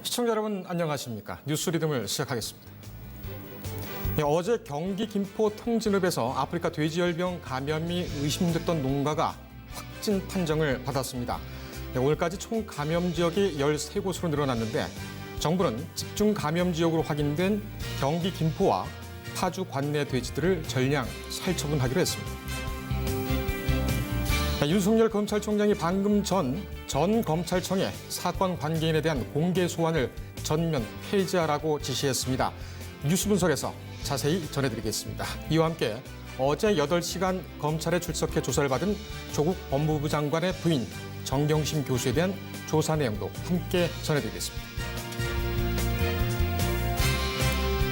시청자 여러분 안녕하십니까? 뉴스 리듬을 시작하겠습니다. 어제 경기 김포 통진읍에서 아프리카 돼지열병 감염이 의심됐던 농가가 확진 판정을 받았습니다. 오늘까지 총 감염 지역이 13곳으로 늘어났는데 정부는 집중 감염 지역으로 확인된 경기 김포와 파주 관내 돼지들을 전량 살처분하기로 했습니다. 윤석열 검찰총장이 방금 전 검찰청에 사건 관계인에 대한 공개 소환을 전면 폐지하라고 지시했습니다. 뉴스 분석에서 자세히 전해드리겠습니다. 이와 함께 어제 8시간 검찰에 출석해 조사를 받은 조국 법무부 장관의 부인 정경심 교수에 대한 조사 내용도 함께 전해드리겠습니다.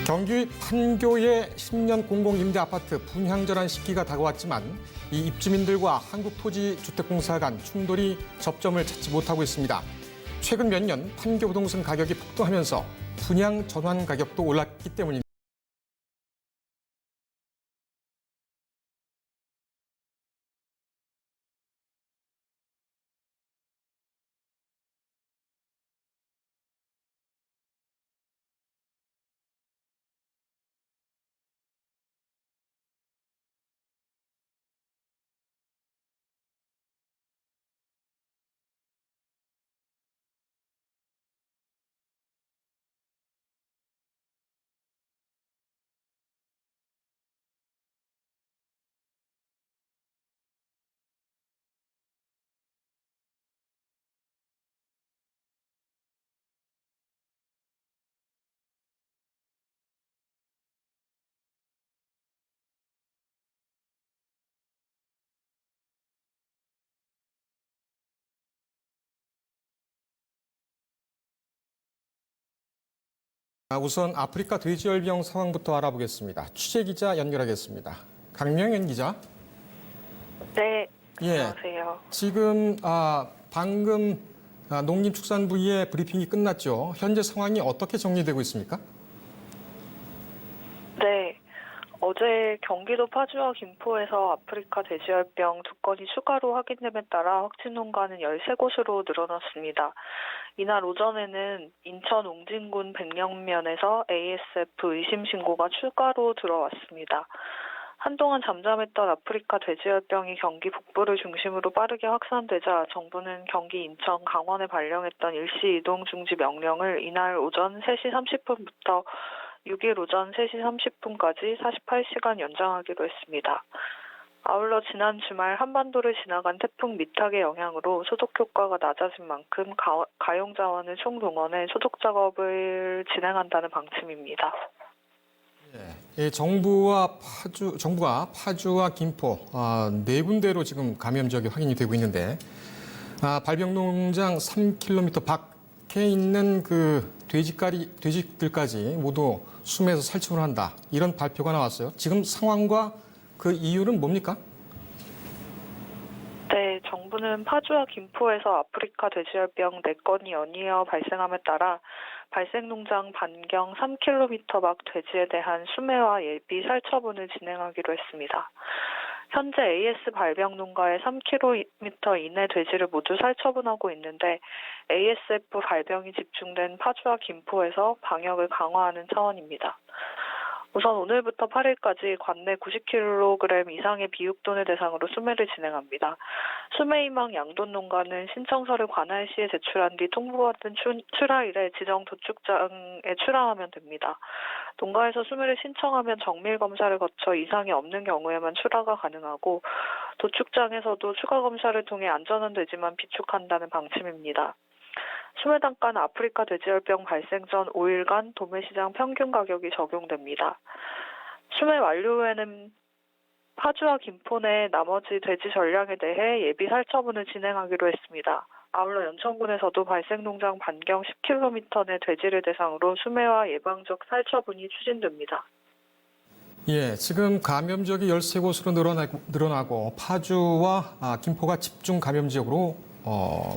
경기 판교의 10년 공공임대 아파트 분향전환 시기가 다가왔지만 이 입주민들과 한국토지주택공사 간 충돌이 접점을 찾지 못하고 있습니다. 최근 몇 년 판교 부동산 가격이 폭등하면서 분양 전환 가격도 올랐기 때문입니다. 우선 아프리카 돼지열병 상황부터 알아보겠습니다. 취재기자 연결하겠습니다. 강명현 기자. 네, 예, 안녕하세요. 지금 방금 농림축산부의 브리핑이 끝났죠. 현재 상황이 어떻게 정리되고 있습니까? 네, 어제 경기도 파주와 김포에서 아프리카 돼지열병 2건이 추가로 확인됨에 따라 확진 농가는 13곳으로 늘어났습니다. 이날 오전에는 인천 옹진군 백령면에서 ASF 의심 신고가 추가로 들어왔습니다. 한동안 잠잠했던 아프리카 돼지열병이 경기 북부를 중심으로 빠르게 확산되자 정부는 경기 인천 강원에 발령했던 일시 이동 중지 명령을 이날 오전 3시 30분부터 6일 오전 3시 30분까지 48시간 연장하기로 했습니다. 아울러 지난 주말 한반도를 지나간 태풍 미탁의 영향으로 소독 효과가 낮아진 만큼 가용 자원을 총동원해 소독 작업을 진행한다는 방침입니다. 예, 정부가 파주와 김포 네 군데로 지금 감염 지역이 확인이 되고 있는데 발병농장 3km 밖에 있는 그 돼지들까지 모두 숨에서 살충을 한다 이런 발표가 나왔어요. 지금 상황과 그 이유는 뭡니까? 네, 정부는 파주와 김포에서 아프리카 돼지열병 4건이 연이어 발생함에 따라 발생농장 반경 3km 밖 돼지에 대한 수매와 예비 살처분을 진행하기로 했습니다. 현재 AS 발병 농가의 3km 이내 돼지를 모두 살처분하고 있는데 ASF 발병이 집중된 파주와 김포에서 방역을 강화하는 차원입니다. 우선 오늘부터 8일까지 관내 90kg 이상의 비육돈을 대상으로 수매를 진행합니다. 수매희망 양돈 농가는 신청서를 관할시에 제출한 뒤 통보받은 출하일에 지정 도축장에 출하하면 됩니다. 농가에서 수매를 신청하면 정밀검사를 거쳐 이상이 없는 경우에만 출하가 가능하고 도축장에서도 추가 검사를 통해 안전한 돼지만 비축한다는 방침입니다. 수매 단가는 아프리카 돼지열병 발생 전 5일간 도매시장 평균 가격이 적용됩니다. 수매 완료 후에는 파주와 김포 내 나머지 돼지 전량에 대해 예비 살처분을 진행하기로 했습니다. 아울러 연천군에서도 발생농장 반경 10km 내 돼지를 대상으로 수매와 예방적 살처분이 추진됩니다. 예, 지금 감염 지역이 13곳으로 늘어나고 파주와 김포가 집중 감염 지역으로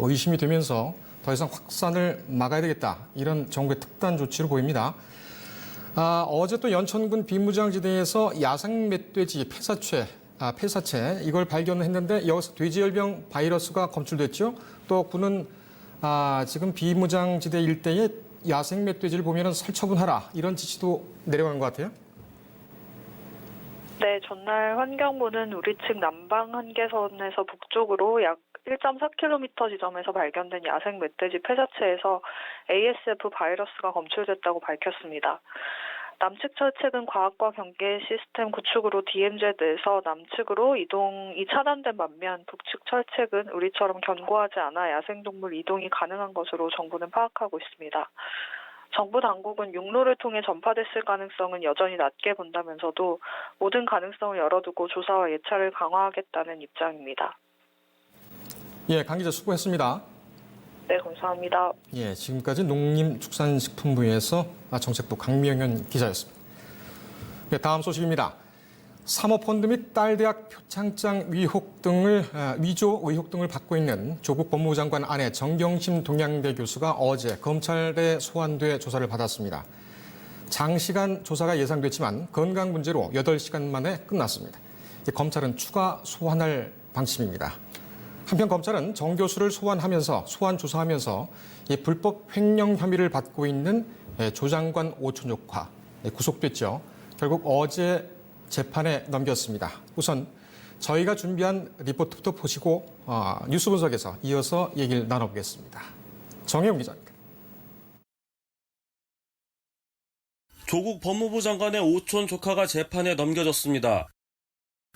의심이 되면서 더 이상 확산을 막아야 되겠다. 이런 정부의 특단 조치로 보입니다. 어제 또 연천군 비무장지대에서 야생 멧돼지 폐사체 이걸 발견했는데 여기서 돼지열병 바이러스가 검출됐죠. 또 군은 지금 비무장지대 일대에 야생 멧돼지를 보면 살처분하라 이런 지시도 내려간 것 같아요. 네, 전날 환경부는 우리 측 남방 한계선에서 북쪽으로 약 1.4km 지점에서 발견된 야생 멧돼지 폐자체에서 ASF 바이러스가 검출됐다고 밝혔습니다. 남측 철책은 과학과 경계 시스템 구축으로 DMZ에서 남측으로 이동이 차단된 반면 북측 철책은 우리처럼 견고하지 않아 야생동물 이동이 가능한 것으로 정부는 파악하고 있습니다. 정부 당국은 육로를 통해 전파됐을 가능성은 여전히 낮게 본다면서도 모든 가능성을 열어두고 조사와 예찰을 강화하겠다는 입장입니다. 예, 강 기자 수고했습니다. 네, 감사합니다. 예, 지금까지 농림축산식품부에서 정책부 강명현 기자였습니다. 예, 다음 소식입니다. 사모펀드 및 딸대학 표창장 위조 의혹 등을 받고 있는 조국 법무부 장관 아내 정경심 동양대 교수가 어제 검찰에 소환돼 조사를 받았습니다. 장시간 조사가 예상됐지만 건강 문제로 8시간 만에 끝났습니다. 검찰은 추가 소환할 방침입니다. 한편 검찰은 정 교수를 소환 조사하면서 불법 횡령 혐의를 받고 있는 조 장관 오촌 조카 구속됐죠. 결국 어제 재판에 넘겼습니다. 우선 저희가 준비한 리포트부터 보시고 뉴스 분석에서 이어서 얘기를 나눠보겠습니다. 정혜영 기자입니다. 조국 법무부 장관의 오촌 조카가 재판에 넘겨졌습니다.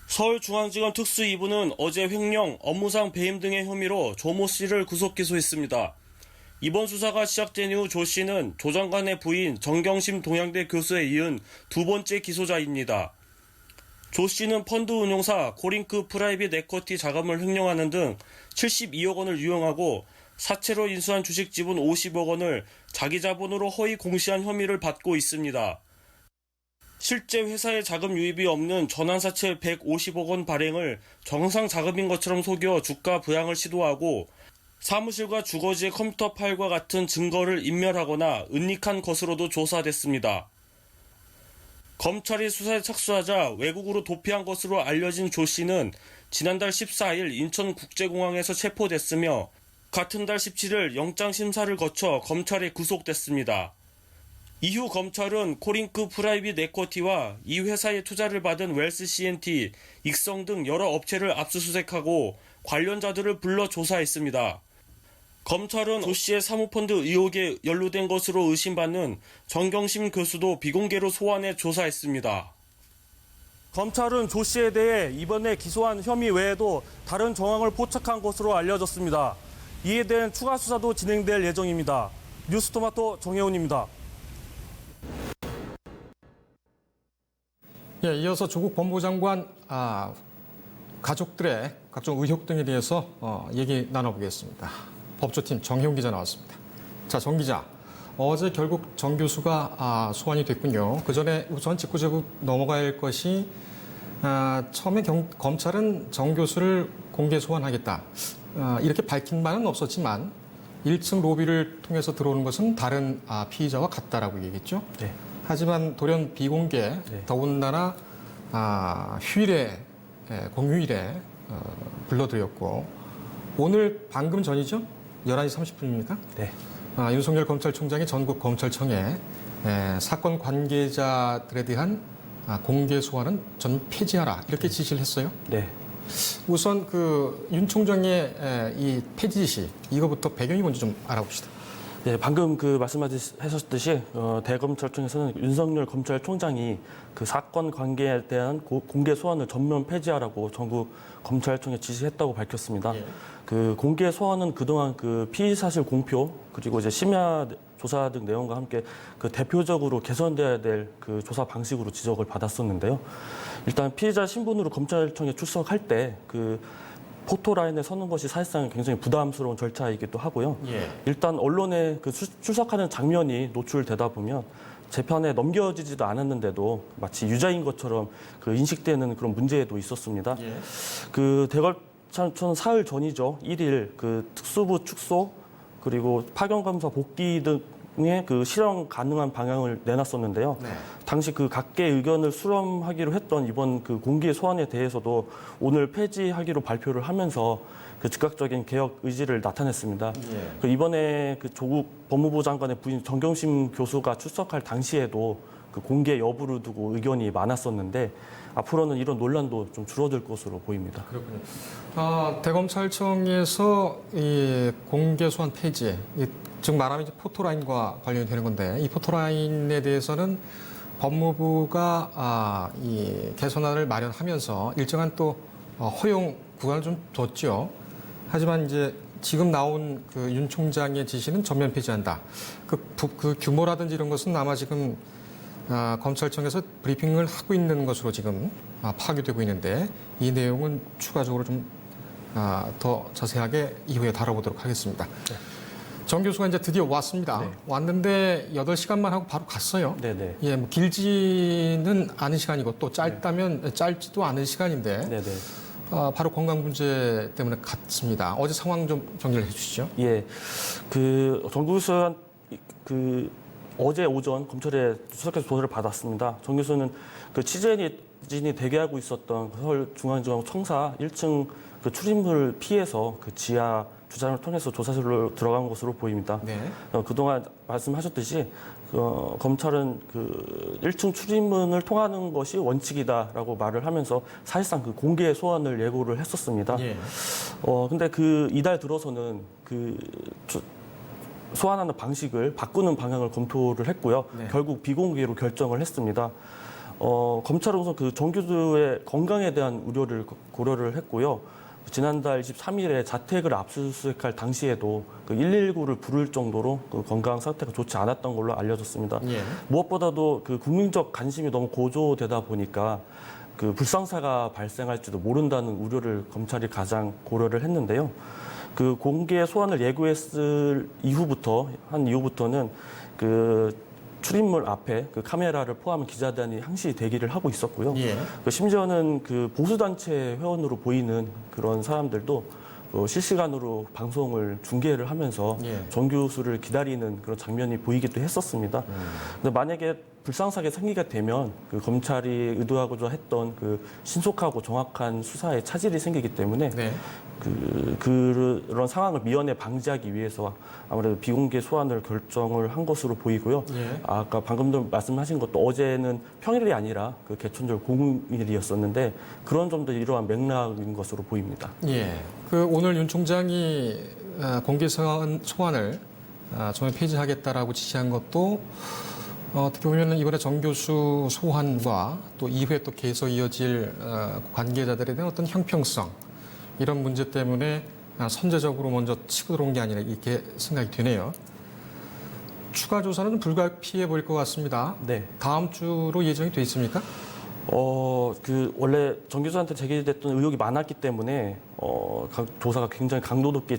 서울중앙지검 특수 2부는 어제 횡령, 업무상 배임 등의 혐의로 조모 씨를 구속 기소했습니다. 이번 수사가 시작된 이후 조 씨는 조 장관의 부인 정경심 동양대 교수에 이은 두 번째 기소자입니다. 조 씨는 펀드 운용사 코링크 프라이빗 에쿼티 자금을 횡령하는 등 72억 원을 유용하고 사채로 인수한 주식 지분 50억 원을 자기 자본으로 허위 공시한 혐의를 받고 있습니다. 실제 회사에 자금 유입이 없는 전환사채 150억 원 발행을 정상 자금인 것처럼 속여 주가 부양을 시도하고 사무실과 주거지의 컴퓨터 파일과 같은 증거를 인멸하거나 은닉한 것으로도 조사됐습니다. 검찰이 수사에 착수하자 외국으로 도피한 것으로 알려진 조 씨는 지난달 14일 인천국제공항에서 체포됐으며 같은 달 17일 영장심사를 거쳐 검찰에 구속됐습니다. 이후 검찰은 코링크 프라이빗 에쿼티와 이 회사의 투자를 받은 웰스 CNT, 익성 등 여러 업체를 압수수색하고 관련자들을 불러 조사했습니다. 검찰은 조 씨의 사모펀드 의혹에 연루된 것으로 의심받는 정경심 교수도 비공개로 소환해 조사했습니다. 검찰은 조 씨에 대해 이번에 기소한 혐의 외에도 다른 정황을 포착한 것으로 알려졌습니다. 이에 대한 추가 수사도 진행될 예정입니다. 뉴스토마토 정혜원입니다. 예, 이어서 조국 법무부 장관 가족들의 각종 의혹 등에 대해서 얘기 나눠보겠습니다. 법조팀 정혜용 기자 나왔습니다. 자, 정 기자. 어제 결국 정 교수가 소환이 됐군요. 그 전에 우선 직구제국 넘어가야 할 것이 처음에 검찰은 정 교수를 공개 소환하겠다. 이렇게 밝힌 바는 없었지만 1층 로비를 통해서 들어오는 것은 다른 피의자와 같다라고 얘기했죠. 네. 하지만 돌연 비공개, 더군다나 휴일에 공휴일에 불러드렸고 오늘 방금 전이죠? 11시 30분입니까? 네. 윤석열 검찰총장이 전국 검찰청에 사건 관계자들에 대한 공개 소환은 전 폐지하라 이렇게 지시를 했어요. 네. 우선 그 윤 총장의 이 폐지 지시 이거부터 배경이 뭔지 좀 알아봅시다. 네, 방금 말씀하셨듯이 대검찰청에서는 윤석열 검찰총장이 그 사건 관계에 대한 공개 소환을 전면 폐지하라고 전국 검찰청에 지시했다고 밝혔습니다. 예. 그 공개 소환은 그동안 그 피의 사실 공표 그리고 이제 심야 조사 등 내용과 함께 그 대표적으로 개선돼야 될 그 조사 방식으로 지적을 받았었는데요. 일단 피의자 신분으로 검찰청에 출석할 때 그 포토라인에 서는 것이 사실상 굉장히 부담스러운 절차이기도 하고요. 예. 일단 언론에 그 출석하는 장면이 노출되다 보면 재판에 넘겨지지도 않았는데도 마치 유자인 것처럼 그 인식되는 그런 문제도 있었습니다. 예. 그 대검찰청 사흘 전이죠. 1일 그 특수부 축소 그리고 파견검사 복귀 등 그 실현 가능한 방향을 내놨었는데요. 네. 당시 그 각계 의견을 수렴하기로 했던 이번 그 공개 소환에 대해서도 오늘 폐지하기로 발표를 하면서 그 즉각적인 개혁 의지를 나타냈습니다. 예. 그 이번에 그 조국 법무부 장관의 부인 정경심 교수가 출석할 당시에도 그 공개 여부를 두고 의견이 많았었는데 앞으로는 이런 논란도 좀 줄어들 것으로 보입니다. 그렇군요. 대검찰청에서 이 공개 소환 폐지, 즉 말하면 이제 포토라인과 관련이 되는 건데 이 포토라인에 대해서는 법무부가 이 개선안을 마련하면서 일정한 또 허용 구간을 좀 뒀죠. 하지만 이제 지금 나온 그 윤 총장의 지시는 전면 폐지한다. 그 규모라든지 이런 것은 아마 지금 검찰청에서 브리핑을 하고 있는 것으로 지금 파악되고 있는데 이 내용은 추가적으로 좀 더 자세하게 이후에 다뤄보도록 하겠습니다. 네. 정 교수가 이제 드디어 왔습니다. 네. 왔는데 8시간만 하고 바로 갔어요. 네네. 예, 뭐 길지는 않은 시간이고 또 짧다면 짧지도 않은 시간인데 네네. 바로 건강 문제 때문에 갔습니다. 어제 상황 좀 정리를 해주시죠. 예, 그 정 교수는 그 어제 오전 검찰에 수석해서 조사를 받았습니다. 정 교수는 그 취재진이 대기하고 있었던 서울중앙지검 청사 1층 그 출입문을 피해서 그 지하 주차장을 통해서 조사실로 들어간 것으로 보입니다. 네. 그동안 말씀하셨듯이 검찰은 그 1층 출입문을 통하는 것이 원칙이다라고 말을 하면서 사실상 그 공개 소환을 예고를 했었습니다. 예. 근데 그 이달 들어서는 그 소환하는 방식을 바꾸는 방향을 검토를 했고요. 네. 결국 비공개로 결정을 했습니다. 검찰은 우선 그 정 교수의 건강에 대한 우려를 고려를 했고요. 지난달 23일에 자택을 압수수색할 당시에도 그 119를 부를 정도로 그 건강 상태가 좋지 않았던 걸로 알려졌습니다. 예. 무엇보다도 그 국민적 관심이 너무 고조되다 보니까 그 불상사가 발생할지도 모른다는 우려를 검찰이 가장 고려를 했는데요. 그 공개 소환을 예고했을 이후부터는 그 출입문 앞에 그 카메라를 포함한 기자단이 항시 대기를 하고 있었고요. 예. 그 심지어는 그 보수단체 회원으로 보이는 그런 사람들도 실시간으로 방송을 중계를 하면서 예. 정 교수를 기다리는 그런 장면이 보이기도 했었습니다. 근데 만약에 불상사가 생기게 되면 그 검찰이 의도하고자 했던 그 신속하고 정확한 수사에 차질이 생기기 때문에 네. 그런 상황을 미연에 방지하기 위해서 아무래도 비공개 소환을 결정을 한 것으로 보이고요. 예. 아까 방금도 말씀하신 것도 어제는 평일이 아니라 그 개천절 공휴일이었었는데 그런 점도 이러한 맥락인 것으로 보입니다. 예. 그 오늘 윤 총장이 공개 소환을 전면 폐지하겠다라고 지시한 것도 어떻게 보면 이번에 정 교수 소환과 또 이후에 또 계속 이어질 관계자들에 대한 어떤 형평성 이런 문제 때문에 선제적으로 먼저 치고 들어온 게 아니라 이렇게 생각이 되네요. 추가 조사는 불가피해 보일 것 같습니다. 네. 다음 주로 예정이 돼 있습니까? 원래 정 교수한테 제기됐던 의혹이 많았기 때문에 조사가 굉장히 강도 높게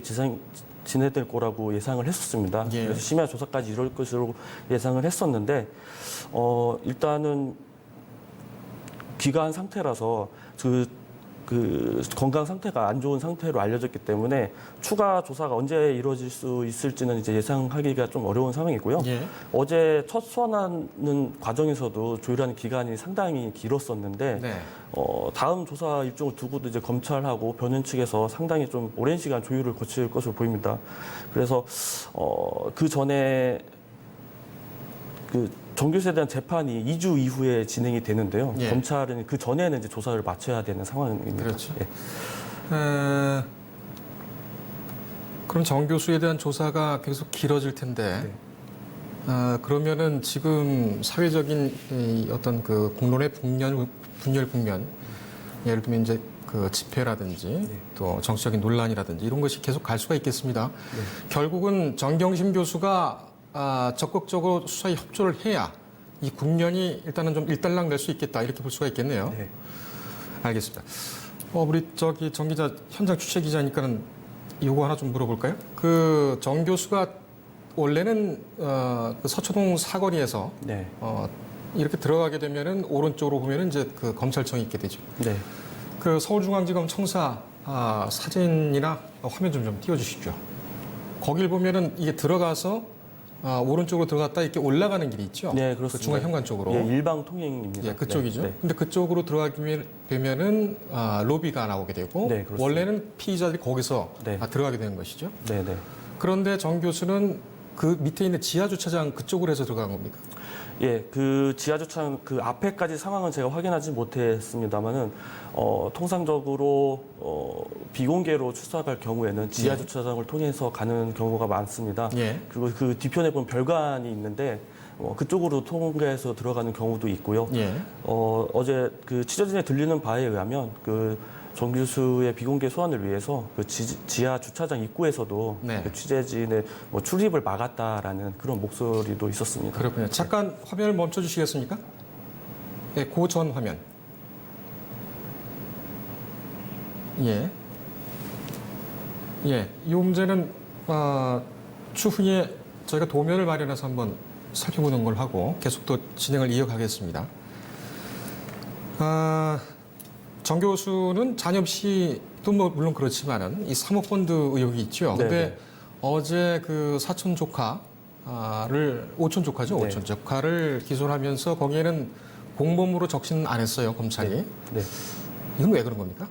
진행될 거라고 예상을 했었습니다. 예. 그래서 심야 조사까지 이룰 것으로 예상을 했었는데 일단은 귀가한 상태라서 그 건강 상태가 안 좋은 상태로 알려졌기 때문에 추가 조사가 언제 이루어질 수 있을지는 이제 예상하기가 좀 어려운 상황이고요. 예. 어제 첫 소환하는 과정에서도 조율하는 기간이 상당히 길었었는데 네. 다음 조사 일정을 두고도 이제 검찰하고 변호인 측에서 상당히 좀 오랜 시간 조율을 거칠 것으로 보입니다. 그래서 그 전에 정 교수에 대한 재판이 2주 이후에 진행이 되는데요. 예. 검찰은 그 전에는 이제 조사를 마쳐야 되는 상황입니다. 그렇죠. 예. 그럼 정 교수에 대한 조사가 계속 길어질 텐데, 그러면은 지금 사회적인 이 어떤 그 공론의 분열 국면, 예를 들면 이제 그 집회라든지 또 정치적인 논란이라든지 이런 것이 계속 갈 수가 있겠습니다. 결국은 정경심 교수가 적극적으로 수사에 협조를 해야 이 국면이 일단은 좀 일단락 낼 수 있겠다 이렇게 볼 수가 있겠네요. 네. 알겠습니다. 우리 정 기자 현장 취재 기자니까는 이거 하나 좀 물어볼까요? 그 정 교수가 원래는 그 서초동 사거리에서 네. 이렇게 들어가게 되면은 오른쪽으로 보면은 이제 그 검찰청이 있게 되죠. 네. 그 서울중앙지검 청사 사진이나 화면 좀 띄워주십시오. 거길 보면은 이게 들어가서 오른쪽으로 들어갔다 이렇게 올라가는 길이 있죠? 네, 그 그렇습니다. 중앙 현관 쪽으로. 예, 일방 통행입니다. 예, 그쪽이죠. 네, 근데 그쪽으로 들어가게 되면은 로비가 나오게 되고 네, 그렇습니다. 원래는 피의자들이 거기서 네. 들어가게 되는 것이죠. 네, 네. 그런데 정 교수는 그 밑에 있는 지하 주차장 그쪽으로 해서 들어간 겁니까? 예, 그 지하 주차장 그 앞에까지 상황은 제가 확인하지 못했습니다만은 통상적으로 비공개로 출석할 경우에는 지하 예. 주차장을 통해서 가는 경우가 많습니다. 예. 그리고 그 뒤편에 보면 별관이 있는데 그쪽으로 통과해서 들어가는 경우도 있고요. 예. 어제 그 취재진에 들리는 바에 의하면 그 정 교수의 비공개 소환을 위해서 그 지하 주차장 입구에서도 네. 그 취재진의 출입을 막았다라는 그런 목소리도 있었습니다. 그렇군요. 잠깐 화면을 멈춰 주시겠습니까? 예, 고전 화면. 예. 예, 이 문제는 추후에 저희가 도면을 마련해서 한번 살펴보는 걸 하고 계속 또 진행을 이어가겠습니다. 정 교수는 잔엽 씨도 물론 그렇지만은 이 사모펀드 의혹이 있죠. 네네. 근데 어제 그 사촌 조카를 오촌 조카죠. 네. 오촌 조카를 기소하면서 거기에는 공범으로 적시는 안 했어요, 검찰이. 네. 이건 왜 그런 겁니까?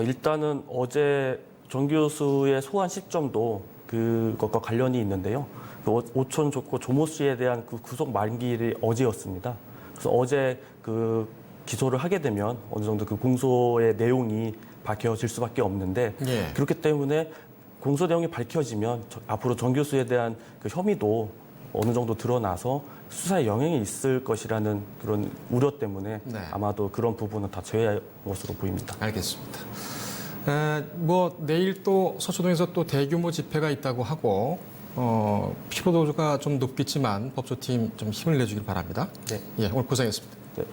일단은 어제 정 교수의 소환 시점도 그것과 관련이 있는데요. 그 오촌 조카 조모 씨에 대한 그 구속 만기일이 어제였습니다. 그래서 어제 그 기소를 하게 되면 어느 정도 그 공소의 내용이 밝혀질 수밖에 없는데 예. 그렇기 때문에 공소 내용이 밝혀지면 앞으로 정 교수에 대한 그 혐의도 어느 정도 드러나서 수사에 영향이 있을 것이라는 그런 우려 때문에 네. 아마도 그런 부분은 다 제외할 것으로 보입니다. 알겠습니다. 내일 또 서초동에서 또 대규모 집회가 있다고 하고 피로도가 좀 높겠지만 법조팀 좀 힘을 내주길 바랍니다. 네. 예, 오늘 고생했습니다. 네.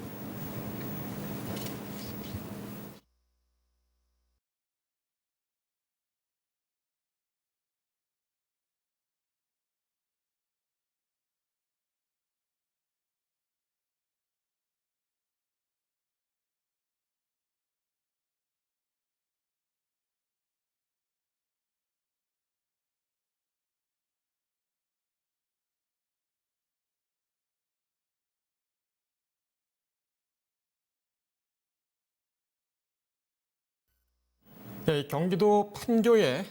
예, 경기도 판교의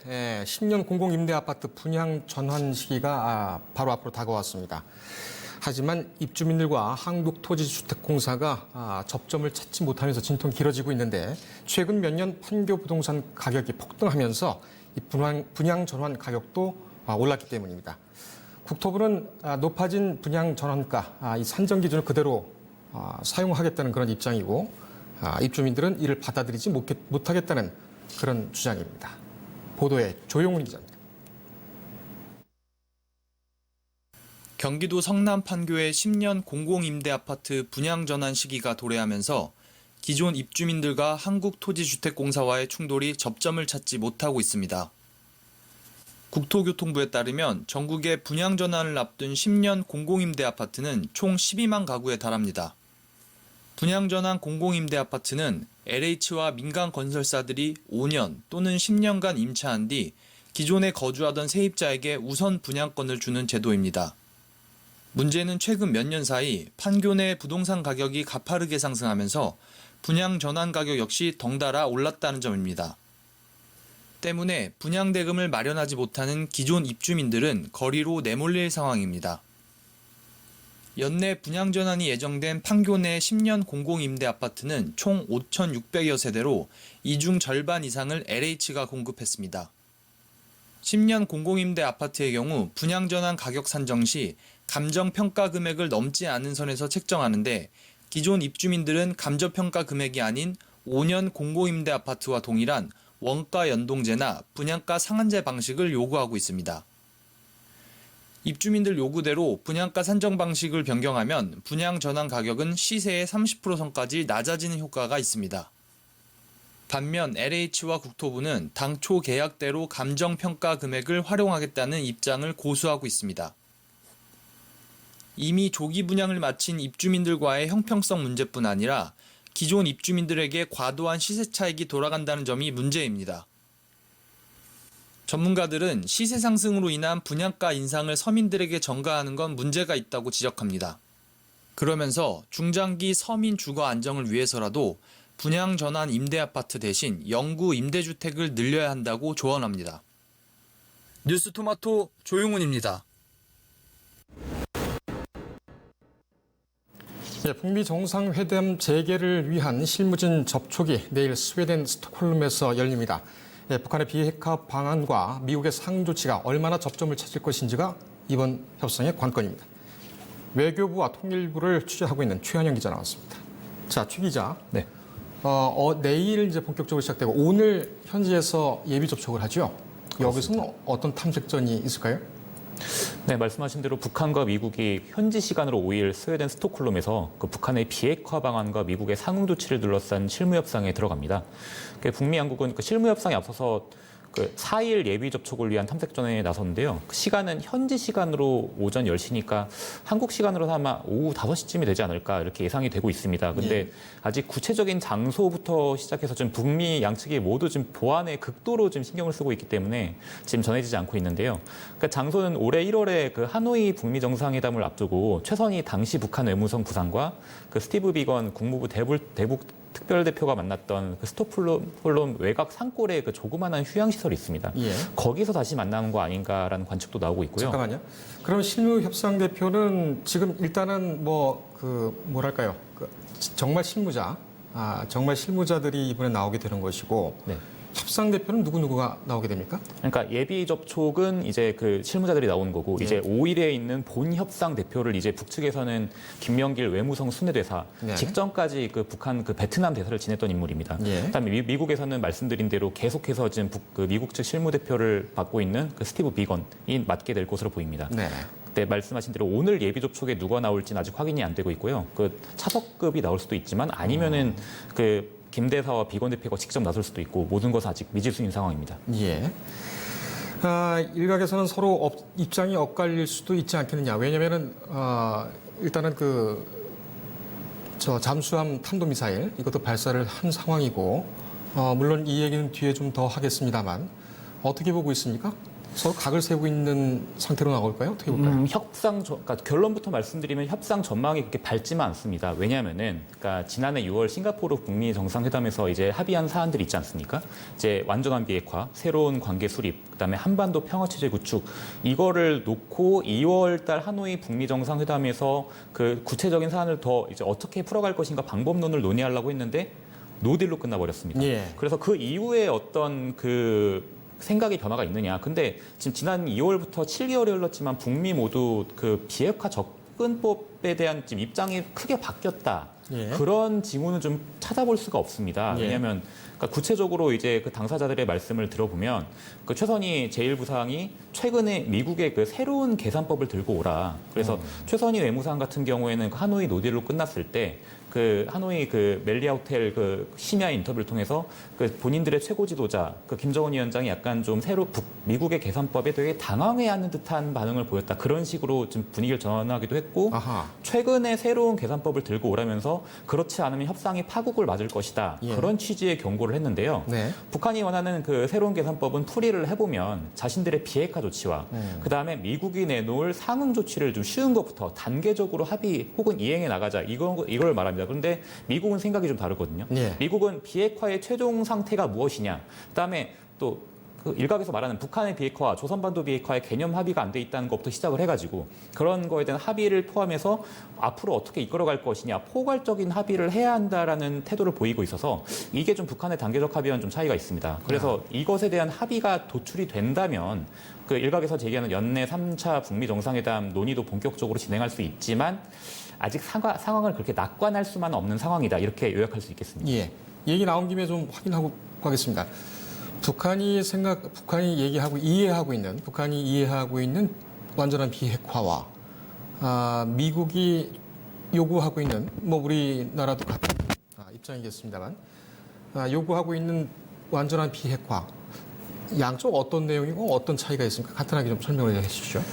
10년 공공임대아파트 분양 전환 시기가 바로 앞으로 다가왔습니다. 하지만 입주민들과 한국토지주택공사가 접점을 찾지 못하면서 진통이 길어지고 있는데 최근 몇 년 판교 부동산 가격이 폭등하면서 이 분양 전환 가격도 올랐기 때문입니다. 국토부는 높아진 분양 전환가 이 산정 기준을 그대로 사용하겠다는 그런 입장이고 입주민들은 이를 받아들이지 못하겠다는 그런 주장입니다. 보도에 조용훈 기자입니다. 경기도 성남 판교의 10년 공공임대아파트 분양 전환 시기가 도래하면서 기존 입주민들과 한국토지주택공사와의 충돌이 접점을 찾지 못하고 있습니다. 국토교통부에 따르면 전국의 분양 전환을 앞둔 10년 공공임대아파트는 총 12만 가구에 달합니다. 분양 전환 공공임대아파트는 LH와 민간 건설사들이 5년 또는 10년간 임차한 뒤 기존에 거주하던 세입자에게 우선 분양권을 주는 제도입니다. 문제는 최근 몇 년 사이 판교 내 부동산 가격이 가파르게 상승하면서 분양 전환 가격 역시 덩달아 올랐다는 점입니다. 때문에 분양 대금을 마련하지 못하는 기존 입주민들은 거리로 내몰릴 상황입니다. 연내 분양 전환이 예정된 판교 내 10년 공공임대아파트는 총 5,600여 세대로 이 중 절반 이상을 LH가 공급했습니다. 10년 공공임대 아파트의 경우 분양 전환 가격 산정 시 감정평가 금액을 넘지 않은 선에서 책정하는데 기존 입주민들은 감정평가 금액이 아닌 5년 공공임대 아파트와 동일한 원가 연동제나 분양가 상한제 방식을 요구하고 있습니다. 입주민들 요구대로 분양가 산정 방식을 변경하면 분양 전환 가격은 시세의 30% 선까지 낮아지는 효과가 있습니다. 반면 LH와 국토부는 당초 계약대로 감정평가 금액을 활용하겠다는 입장을 고수하고 있습니다. 이미 조기 분양을 마친 입주민들과의 형평성 문제뿐 아니라 기존 입주민들에게 과도한 시세 차익이 돌아간다는 점이 문제입니다. 전문가들은 시세 상승으로 인한 분양가 인상을 서민들에게 전가하는 건 문제가 있다고 지적합니다. 그러면서 중장기 서민 주거 안정을 위해서라도 분양 전환 임대 아파트 대신 영구 임대주택을 늘려야 한다고 조언합니다. 뉴스토마토 조용훈입니다. 북미 정상회담 재개를 위한 실무진 접촉이 내일 스웨덴 스톡홀름에서 열립니다. 북한의 비핵화 방안과 미국의 상응 조치가 얼마나 접점을 찾을 것인지가 이번 협상의 관건입니다. 외교부와 통일부를 취재하고 있는 최한영 기자 나왔습니다. 자, 최 기자. 네. 내일 이제 본격적으로 시작되고 오늘 현지에서 예비 접촉을 하죠. 여기서는 어떤 탐색전이 있을까요? 네, 말씀하신 대로 북한과 미국이 현지 시간으로 5일 스웨덴 스톡홀름에서 그 북한의 비핵화 방안과 미국의 상응 조치를 둘러싼 실무 협상에 들어갑니다. 북미 양국은 그 실무 협상에 앞서서 그 4일 예비 접촉을 위한 탐색전에 나섰는데요. 그 시간은 현지 시간으로 오전 10시니까 한국 시간으로 아마 오후 5시쯤이 되지 않을까 이렇게 예상이 되고 있습니다. 근데 아직 구체적인 장소부터 시작해서 지금 북미 양측이 모두 지금 보안에 극도로 지금 신경을 쓰고 있기 때문에 지금 전해지지 않고 있는데요. 그러니까 장소는 올해 1월에 그 하노이 북미 정상회담을 앞두고 최선희 당시 북한 외무성 부상과 그 스티브 비건 국무부 대북 특별대표가 만났던 그 스톡홀름 외곽 산골에 그 조그마한 휴양시설이 있습니다. 예. 거기서 다시 만나는 거 아닌가라는 관측도 나오고 있고요. 잠깐만요. 그럼 실무 협상 대표는 지금 일단은 뭐랄까요? 정말 실무자들이 이번에 나오게 되는 것이고 네. 협상 대표는 누구가 나오게 됩니까? 그러니까 예비 접촉은 이제 그 실무자들이 나오는 거고 이제 5일에 있는 본 협상 대표를 이제 북측에서는 김명길 외무성 순회대사 네. 직전까지 그 북한 그 베트남 대사를 지냈던 인물입니다. 그다음에 미국에서는 말씀드린 대로 계속해서 지금 그 미국 측 실무 대표를 맡고 있는 그 스티브 비건이 맡게 될 것으로 보입니다. 네. 그때 말씀하신 대로 오늘 예비 접촉에 누가 나올지는 아직 확인이 안 되고 있고요. 그 차석급이 나올 수도 있지만 아니면은 그 김 대사와 비건 대표가 직접 나설 수도 있고 모든 것은 아직 미지수인 상황입니다. 예. 일각에서는 서로 입장이 엇갈릴 수도 있지 않겠느냐. 왜냐면은 일단은 잠수함 탄도미사일 이것도 발사를 한 상황이고 물론 이 얘기는 뒤에 좀 더 하겠습니다만 어떻게 보고 있습니까? 서로 각을 세우고 있는 상태로 나올까요? 어떻게 볼까요? 그러니까 결론부터 말씀드리면 협상 전망이 그렇게 밝지만 않습니다. 왜냐하면은, 그러니까 지난해 6월 싱가포르 북미 정상회담에서 이제 합의한 사안들이 있지 않습니까? 이제 완전한 비핵화, 새로운 관계 수립, 그다음에 한반도 평화 체제 구축 이거를 놓고 2월달 하노이 북미 정상회담에서 그 구체적인 사안을 더 이제 어떻게 풀어갈 것인가 방법론을 논의하려고 했는데 노딜로 끝나버렸습니다. 예. 그래서 그 이후에 어떤 생각의 변화가 있느냐. 근데 지금 지난 2월부터 7개월이 흘렀지만 북미 모두 그 비핵화 접근법에 대한 지금 입장이 크게 바뀌었다. 예. 그런 징후는 좀 찾아볼 수가 없습니다. 예. 왜냐하면 그러니까 구체적으로 이제 그 당사자들의 말씀을 들어보면 그 최선희 제1부상이 최근에 미국의 그 새로운 계산법을 들고 오라. 그래서 최선희 외무상 같은 경우에는 그 하노이 노딜로 끝났을 때 그 하노이 그 멜리아 호텔 그 심야 인터뷰를 통해서 그 본인들의 최고 지도자 그 김정은 위원장이 약간 좀 미국의 계산법에 되게 당황해하는 듯한 반응을 보였다. 그런 식으로 좀 분위기를 전환하기도 했고 아하. 최근에 새로운 계산법을 들고 오라면서 그렇지 않으면 협상이 파국을 맞을 것이다. 예. 그런 취지의 경고를 했는데요. 네. 북한이 원하는 그 새로운 계산법은 풀이를 해보면 자신들의 비핵화 조치와 그다음에 미국이 내놓을 상응 조치를 좀 쉬운 것부터 단계적으로 합의 혹은 이행해 나가자 이걸 말합니다. 그런데 미국은 생각이 좀 다르거든요. 예. 미국은 비핵화의 최종 상태가 무엇이냐. 그다음에 또 그 일각에서 말하는 북한의 비핵화와 조선반도 비핵화의 개념 합의가 안 돼 있다는 것부터 시작을 해가지고 그런 거에 대한 합의를 포함해서 앞으로 어떻게 이끌어갈 것이냐 포괄적인 합의를 해야 한다라는 태도를 보이고 있어서 이게 좀 북한의 단계적 합의와는 좀 차이가 있습니다. 그래서 이것에 대한 합의가 도출이 된다면 그 일각에서 제기하는 연내 3차 북미 정상회담 논의도 본격적으로 진행할 수 있지만 아직 상황을 그렇게 낙관할 수만 없는 상황이다. 이렇게 요약할 수 있겠습니다. 예. 얘기 나온 김에 좀 확인하고 가겠습니다. 북한이 이해하고 있는 완전한 비핵화와 미국이 요구하고 있는 우리나라도 같은 입장이겠습니다만 요구하고 있는 완전한 비핵화 양쪽 어떤 내용이고 어떤 차이가 있습니까? 간단하게 좀 설명을 해 주시죠.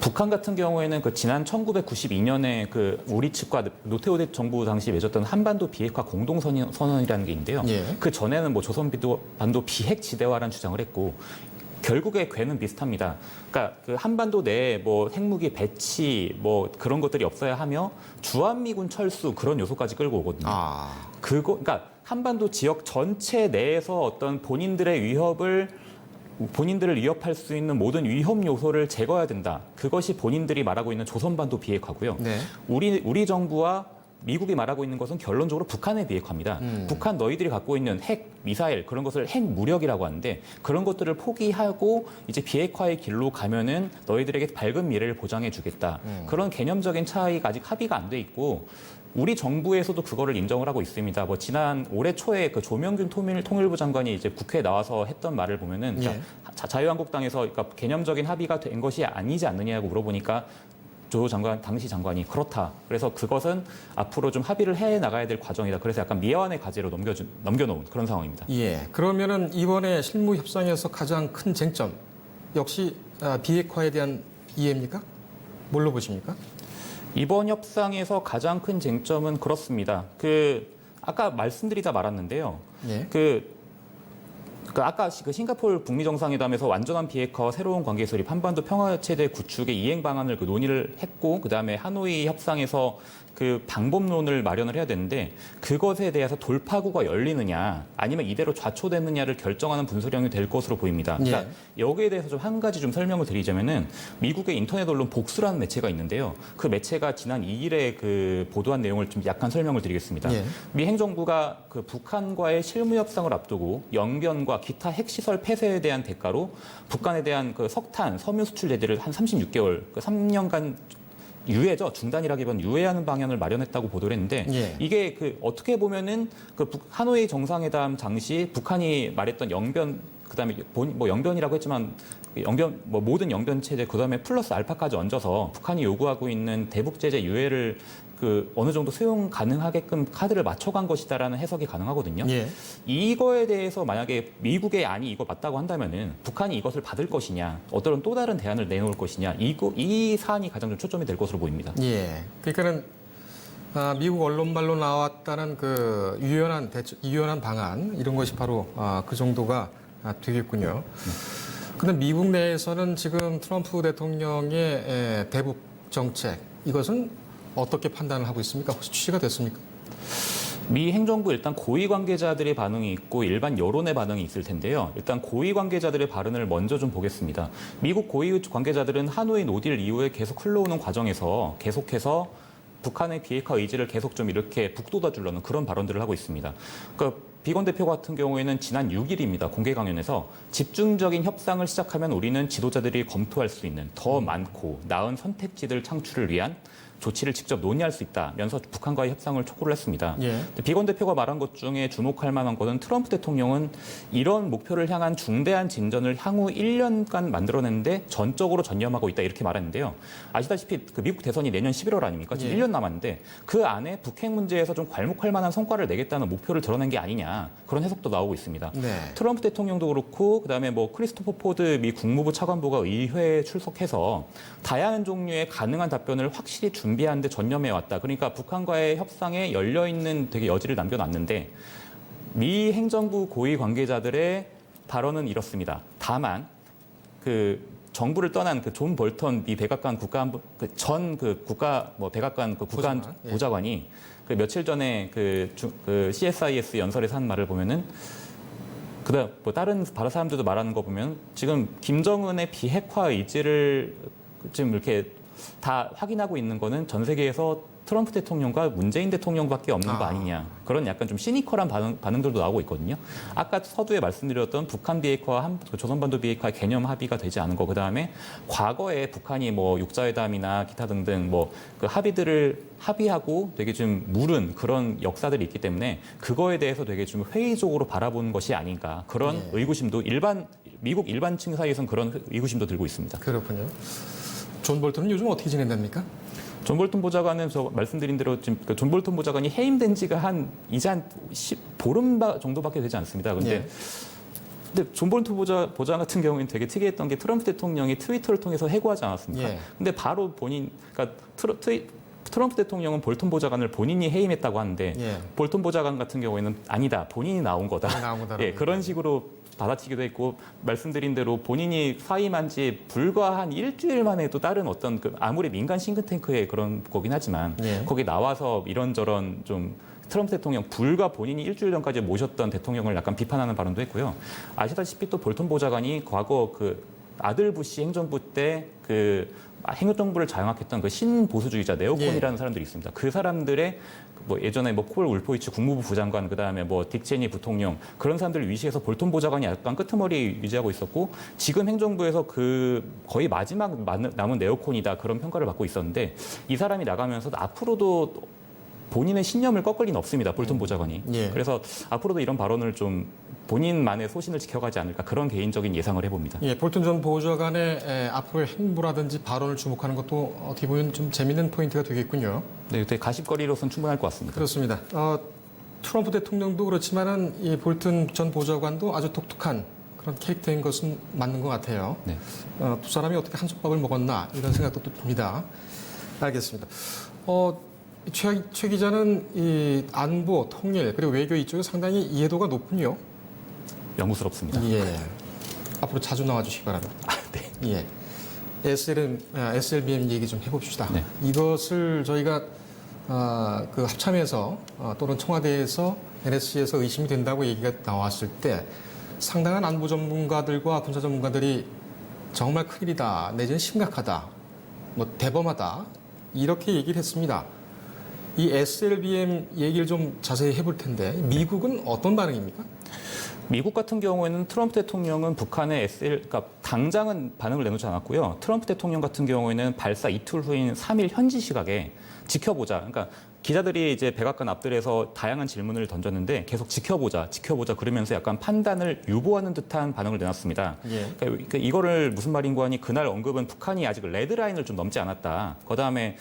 북한 같은 경우에는 그 지난 1992년에 그 우리 측과 노태우 정부 당시 맺었던 한반도 비핵화 공동선언이라는 게 있는데요. 예. 그 전에는 조선반도 비핵 지대화라는 주장을 했고 결국에 궤는 비슷합니다. 그러니까 그 한반도 내에 뭐 핵무기 배치 뭐 그런 것들이 없어야 하며 주한미군 철수 그런 요소까지 끌고 오거든요. 그러니까 한반도 지역 전체 내에서 어떤 본인들의 본인들을 위협할 수 있는 모든 위험 요소를 제거해야 된다. 그것이 본인들이 말하고 있는 조선반도 비핵화고요. 네. 우리 정부와 미국이 말하고 있는 것은 결론적으로 북한의 비핵화입니다. 북한 너희들이 갖고 있는 핵, 미사일 그런 것을 핵 무력이라고 하는데 그런 것들을 포기하고 이제 비핵화의 길로 가면은 너희들에게 밝은 미래를 보장해 주겠다. 그런 개념적인 차이가 아직 합의가 안 돼 있고 우리 정부에서도 그거를 인정을 하고 있습니다. 뭐 지난 올해 초에 그 조명균 통일부 장관이 이제 국회에 나와서 했던 말을 보면은 예. 자유한국당에서 그러니까 개념적인 합의가 된 것이 아니지 않느냐고 물어보니까 조 장관, 당시 장관이 그렇다. 그래서 그것은 앞으로 좀 합의를 해 나가야 될 과정이다. 그래서 약간 미완의 과제로 넘겨놓은 그런 상황입니다. 예. 그러면은 이번에 실무 협상에서 가장 큰 쟁점 역시 비핵화에 대한 이해입니까? 뭘로 보십니까? 이번 협상에서 가장 큰 쟁점은 그렇습니다. 아까 말씀드리다 말았는데요. 예. 아까 그 싱가포르 북미 정상회담에서 완전한 비핵화와 새로운 관계 수립, 한반도 평화 체제 구축의 이행 방안을 논의를 했고, 그 다음에 하노이 협상에서 그 방법론을 마련을 해야 되는데 그것에 대해서 돌파구가 열리느냐, 아니면 이대로 좌초되느냐를 결정하는 분수령이 될 것으로 보입니다. 그러니까 여기에 대해서 좀 한 가지 좀 설명을 드리자면은 미국의 인터넷 언론 복수라는 매체가 있는데요. 그 매체가 지난 2일에 그 보도한 내용을 좀 약간 설명을 드리겠습니다. 예. 미 행정부가 그 북한과의 실무 협상을 앞두고 영변과 기타 핵시설 폐쇄에 대한 대가로 북한에 대한 그 석탄, 섬유 수출 제재를 한 36개월, 그 3년간 유예죠. 중단이라기보다는 유예하는 방향을 마련했다고 보도를 했는데 예. 이게 어떻게 보면은 하노이 정상회담 당시 북한이 말했던 영변, 그다음에 뭐 영변이라고 했지만 모든 영변 체제 그다음에 플러스 알파까지 얹어서 북한이 요구하고 있는 대북 제재 유예를 어느 정도 수용 가능하게끔 카드를 맞춰간 것이다라는 해석이 가능하거든요. 예. 이거에 대해서 만약에 미국의 안이 이거 맞다고 한다면은 북한이 이것을 받을 것이냐, 어떤 또 다른 대안을 내놓을 것이냐, 이 사안이 가장 좀 초점이 될 것으로 보입니다. 예. 그러니까는 미국 언론말로 나왔다는 그 유연한 방안 이런 것이 바로 그 정도가 되겠군요. 그런데 미국 내에서는 지금 트럼프 대통령의 대북 정책 이것은 어떻게 판단을 하고 있습니까? 혹시 취재가 됐습니까? 미 행정부 일단 고위 관계자들의 반응이 있고 일반 여론의 반응이 있을 텐데요. 일단 고위 관계자들의 발언을 먼저 좀 보겠습니다. 미국 고위 관계자들은 하노이 노딜 이후에 계속 흘러오는 과정에서 계속해서 북한의 비핵화 의지를 계속 좀 이렇게 북돋아 주려는 그런 발언들을 하고 있습니다. 그러니까 비건 대표 같은 경우에는 지난 6일입니다. 공개 강연에서 집중적인 협상을 시작하면 우리는 지도자들이 검토할 수 있는 더 많고 나은 선택지들 창출을 위한 조치를 직접 논의할 수 있다면서 북한과의 협상을 촉구를 했습니다. 예. 비건 대표가 말한 것 중에 주목할 만한 것은 트럼프 대통령은 이런 목표를 향한 중대한 진전을 향후 1년간 만들어내는데 전적으로 전념하고 있다 이렇게 말했는데요. 아시다시피 그 미국 대선이 내년 11월 아닙니까? 지금 1년 남았는데 그 안에 북핵 문제에서 좀 괄목할 만한 성과를 내겠다는 목표를 드러낸 게 아니냐 그런 해석도 나오고 있습니다. 네. 트럼프 대통령도 그렇고 그다음에 뭐 크리스토퍼 포드 미 국무부 차관보가 의회에 출석해서 다양한 종류의 가능한 답변을 확실히 준비하는 데 전념해 왔다. 그러니까 북한과의 협상에 열려 있는 되게 여지를 남겨놨는데 미 행정부 고위 관계자들의 발언은 이렇습니다. 다만 정부를 떠난 존 볼턴 미 백악관 국가안보 백악관 보좌관이 며칠 전에 CSIS 연설에서 한 말을 보면은 그다음 다른 사람들도 말하는 거 보면 지금 김정은의 비핵화 의지를 지금 이렇게 다 확인하고 있는 거는 전 세계에서 트럼프 대통령과 문재인 대통령밖에 없는 거 아니냐. 그런 약간 좀 시니컬한 반응들도 나오고 있거든요. 아까 서두에 말씀드렸던 북한 비핵화와 조선반도 비핵화 개념 합의가 되지 않은 거. 그다음에 과거에 북한이 육자회담이나 기타 등등 그 합의들을 합의하고 되게 좀 물은 그런 역사들이 있기 때문에 그거에 대해서 되게 좀 회의적으로 바라보는 것이 아닌가. 그런 의구심도 미국 일반층 사이에서는 그런 의구심도 들고 있습니다. 그렇군요. 존 볼턴은 요즘 어떻게 지낸답니까? 존 볼턴 보좌관은 말씀드린 대로 지금 존 볼턴 보좌관이 해임된 지가 이제 한 보름 정도밖에 되지 않습니다. 근데 존 볼턴 보좌관 같은 경우에는 되게 특이했던 게 트럼프 대통령이 트위터를 통해서 해고하지 않았습니까? 근데 바로 트럼프 대통령은 볼턴 보좌관을 본인이 해임했다고 하는데 볼턴 보좌관 같은 경우에는 아니다. 본인이 나온 거다. 그런 식으로 받아치기도 했고 말씀드린 대로 본인이 사임한 지 불과 한 일주일 만에 또 다른 어떤 아무리 민간 싱크탱크의 그런 거긴 하지만 예. 거기 나와서 이런저런 좀 트럼프 대통령 불과 본인이 일주일 전까지 모셨던 대통령을 약간 비판하는 발언도 했고요. 아시다시피 또 볼턴 보좌관이 과거 그 아들 부시 행정부 때 그 행정부를 장악했던 그 신보수주의자 네오콘이라는 사람들이 있습니다. 그 사람들의 뭐 예전에 뭐 콜 울포이츠 국무부 부장관 그다음에 뭐 딕 체니 부통령 그런 사람들을 위시해서 볼턴 보좌관이 약간 끄트머리 유지하고 있었고 지금 행정부에서 그 거의 마지막 남은 네오콘이다 그런 평가를 받고 있었는데 이 사람이 나가면서 앞으로도 본인의 신념을 꺾을 리는 없습니다. 볼턴 보좌관이. 예. 그래서 앞으로도 이런 발언을 좀 본인만의 소신을 지켜가지 않을까 그런 개인적인 예상을 해봅니다. 예, 볼턴 전 보좌관의 앞으로의 행보라든지 발언을 주목하는 것도 어떻게 보면 좀 재밌는 포인트가 되겠군요. 네, 되게 가십거리로서는 충분할 것 같습니다. 그렇습니다. 트럼프 대통령도 그렇지만은 이 볼턴 전 보좌관도 아주 독특한 그런 캐릭터인 것은 맞는 것 같아요. 네. 두 사람이 어떻게 한솥밥을 먹었나 이런 생각도 또 듭니다. 알겠습니다. 최 기자는 이 안보, 통일 그리고 외교 이쪽에 상당히 이해도가 높군요. 영구스럽습니다. 예. 앞으로 자주 나와주시기 바랍니다. 네. 예. SLBM 얘기 좀 해봅시다. 네. 이것을 저희가 그 합참에서 또는 청와대에서 NSC에서 의심이 된다고 얘기가 나왔을 때 상당한 안보 전문가들과 군사 전문가들이 정말 큰일이다, 내지는 심각하다, 뭐 대범하다 이렇게 얘기를 했습니다. 이 SLBM 얘기를 좀 자세히 해볼 텐데 미국은 어떤 반응입니까? 미국 같은 경우에는 트럼프 대통령은 북한의 그러니까 당장은 반응을 내놓지 않았고요. 트럼프 대통령 같은 경우에는 발사 이틀 후인 3일 현지 시각에 지켜보자. 그러니까 기자들이 이제 백악관 앞들에서 다양한 질문을 던졌는데 계속 지켜보자 그러면서 약간 판단을 유보하는 듯한 반응을 내놨습니다. 예. 그러니까 이거를 무슨 말인고 하니 그날 언급은 북한이 아직 레드라인을 좀 넘지 않았다. 그다음에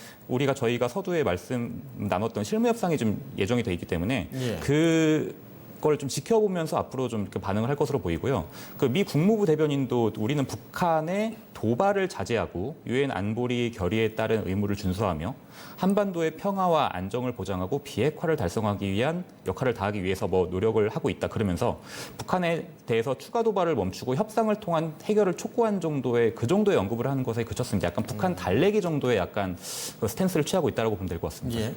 저희가 서두에 말씀 나눴던 실무 협상이 좀 예정이 돼 있기 때문에 예. 그걸 좀 지켜보면서 앞으로 좀 이렇게 반응을 할 것으로 보이고요. 그 미 국무부 대변인도 우리는 북한의 도발을 자제하고 유엔 안보리 결의에 따른 의무를 준수하며 한반도의 평화와 안정을 보장하고 비핵화를 달성하기 위한 역할을 다하기 위해서 노력을 하고 있다. 그러면서 북한에 대해서 추가 도발을 멈추고 협상을 통한 해결을 촉구한 정도의 그 정도의 언급을 하는 것에 그쳤습니다. 약간 북한 달래기 정도의 약간 그 스탠스를 취하고 있다고 보면 될 것 같습니다. 예.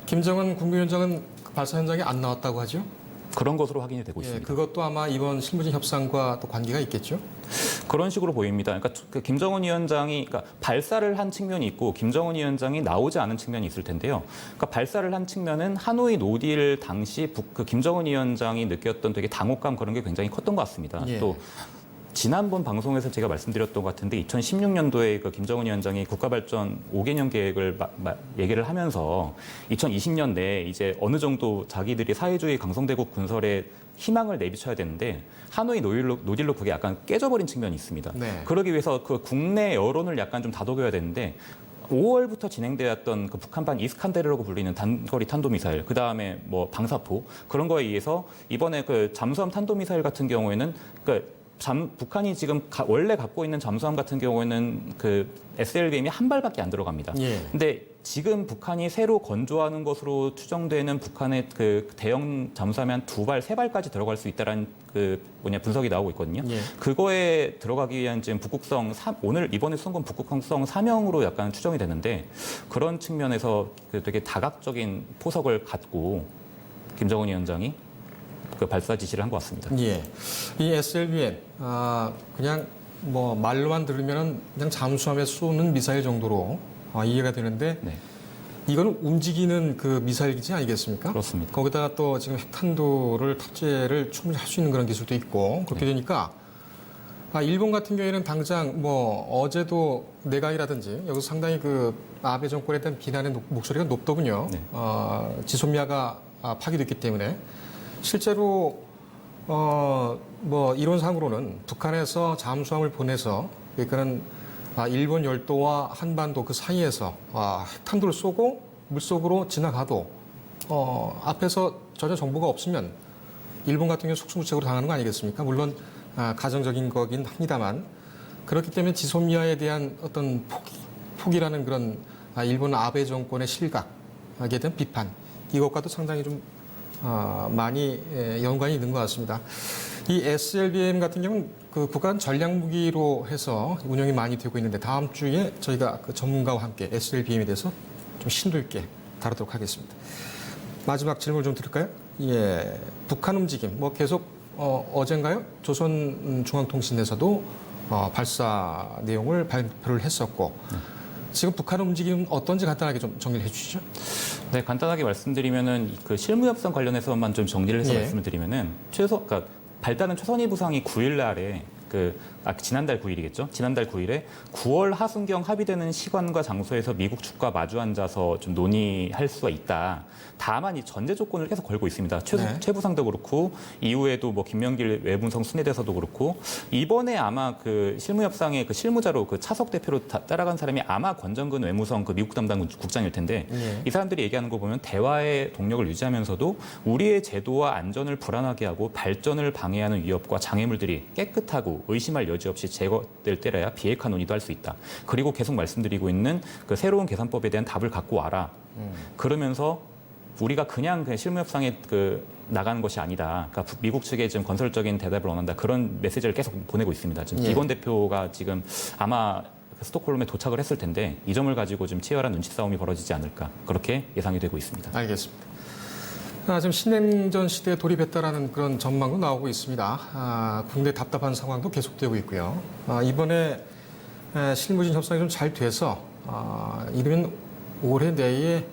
김정은 국무위원장은 그 발사 현장에 안 나왔다고 하죠? 그런 것으로 확인이 되고 예, 있습니다. 그것도 아마 이번 실무진 협상과 또 관계가 있겠죠? 그런 식으로 보입니다. 그러니까 그 김정은 위원장이 발사를 한 측면이 있고 김정은 위원장이 나오지 않은 측면이 있을 텐데요. 그러니까 발사를 한 측면은 하노이 노딜 당시 그 김정은 위원장이 느꼈던 되게 당혹감 그런 게 굉장히 컸던 것 같습니다. 예. 또 지난번 방송에서 제가 말씀드렸던 것 같은데 2016년도에 그 김정은 위원장이 국가발전 5개년 계획을 얘기를 하면서 2020년 내에 이제 어느 정도 자기들이 사회주의 강성대국 군설에 희망을 내비쳐야 되는데 하노이 노딜로 그게 약간 깨져버린 측면이 있습니다. 네. 그러기 위해서 그 국내 여론을 약간 좀 다독여야 되는데 5월부터 진행되었던 그 북한판 이스칸데르라고 불리는 단거리 탄도미사일, 그 다음에 방사포 그런 거에 의해서 이번에 그 잠수함 탄도미사일 같은 경우에는 북한이 지금 원래 갖고 있는 잠수함 같은 경우에는 그 SLBM이 한 발밖에 안 들어갑니다. 예. 근데 지금 북한이 새로 건조하는 것으로 추정되는 북한의 그 대형 잠수함이 한 2발, 3발까지 들어갈 수 있다라는 분석이 나오고 있거든요. 예. 그거에 들어가기 위한 지금 이번에 쏜 건 북극성 3형으로 약간 추정이 되는데 그런 측면에서 되게 다각적인 포석을 갖고 김정은 위원장이 그 발사 지시를 한 것 같습니다. 예. 이 SLBM, 그냥 말로만 들으면 그냥 잠수함에 쏘는 미사일 정도로 이해가 되는데 네. 이거는 움직이는 그 미사일 기지 아니겠습니까? 그렇습니다. 거기다가 또 지금 핵탄두를 탑재를 충분히 할 수 있는 그런 기술도 있고 그렇게 되니까 일본 같은 경우에는 당장 어제도 내각이라든지 여기서 상당히 그 아베 정권에 대한 비난의 목소리가 높더군요. 네. 지소미아가 파기됐기 때문에 실제로 이론상으로는 북한에서 잠수함을 보내서 그러니까는 일본 열도와 한반도 그 사이에서 핵탄두를 쏘고 물속으로 지나가도 앞에서 전혀 정보가 없으면 일본 같은 경우 속수무책으로 당하는 거 아니겠습니까? 물론 가정적인 거긴 합니다만 그렇기 때문에 지소미아에 대한 어떤 포기라는 그런 일본 아베 정권의 실각에 대한 비판 이것과도 상당히 좀 많이 연관이 있는 것 같습니다. 이 SLBM 같은 경우는 그 북한 전략무기로 해서 운영이 많이 되고 있는데 다음 주에 저희가 그 전문가와 함께 SLBM에 대해서 좀 심도 있게 다루도록 하겠습니다. 마지막 질문 좀 드릴까요? 예, 북한 움직임 뭐 계속 어젠가요? 조선중앙통신에서도 발사 내용을 발표를 했었고 지금 북한 움직임은 어떤지 간단하게 좀 정리를 해주시죠. 네, 간단하게 말씀드리면은 그 실무 협상 관련해서만 좀 정리를 해서 예. 말씀을 드리면은 그러니까 발단은 최선희 부상이 9일 날에 지난달 9일이겠죠. 지난달 9일에 9월 하순경 합의되는 시간과 장소에서 미국 측과 마주 앉아서 좀 논의할 수가 있다. 다만 이 전제 조건을 계속 걸고 있습니다. 최 부상도 그렇고 이후에도 뭐 김명길 외문성 순회대사도 그렇고 이번에 아마 그 실무협상의 그 실무자로 그 차석 대표로 따라간 사람이 아마 권정근 외무성 그 미국 담당 국장일 텐데 이 사람들이 얘기하는 거 보면 대화의 동력을 유지하면서도 우리의 제도와 안전을 불안하게 하고 발전을 방해하는 위협과 장애물들이 깨끗하고 의심할 여지 없이 제거될 때라야 비핵화 논의도 할 수 있다. 그리고 계속 말씀드리고 있는 그 새로운 계산법에 대한 답을 갖고 와라. 그러면서 우리가 그냥 실무협상에 나가는 것이 아니다. 그러니까 미국 측에 지금 건설적인 대답을 원한다. 그런 메시지를 계속 보내고 있습니다. 지금 이건 대표가 지금 아마 스톡홀름에 도착을 했을 텐데 이 점을 가지고 좀 치열한 눈치 싸움이 벌어지지 않을까. 그렇게 예상이 되고 있습니다. 알겠습니다. 지금 신냉전 시대에 돌입했다라는 그런 전망도 나오고 있습니다. 국내 답답한 상황도 계속되고 있고요. 이번에 실무진 협상이 좀 잘 돼서 이르면 올해 내에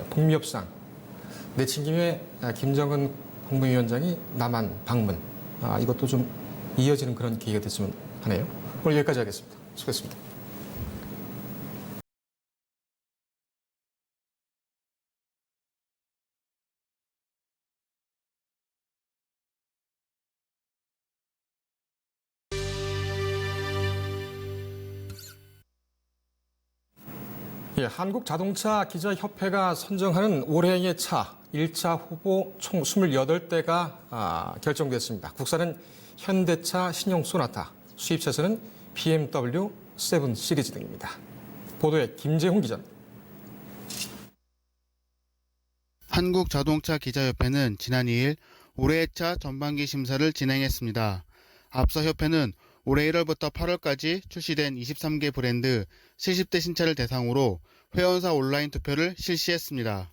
북미 협상 내친 김에 김정은 국무위원장이 남한 방문 이것도 좀 이어지는 그런 기회가 됐으면 하네요. 오늘 여기까지 하겠습니다. 수고했습니다. 예, 한국자동차기자협회가 선정하는 올해의 차 1차 후보 총 28대가 결정됐습니다. 국산은 현대차 신형 소나타, 수입차에서는 BMW 7 시리즈 등입니다. 보도에 김재훈 기자입니다. 한국자동차기자협회는 지난 2일 올해의 차 전반기 심사를 진행했습니다. 앞서 협회는 올해 1월부터 8월까지 출시된 23개 브랜드 70대 신차를 대상으로 회원사 온라인 투표를 실시했습니다.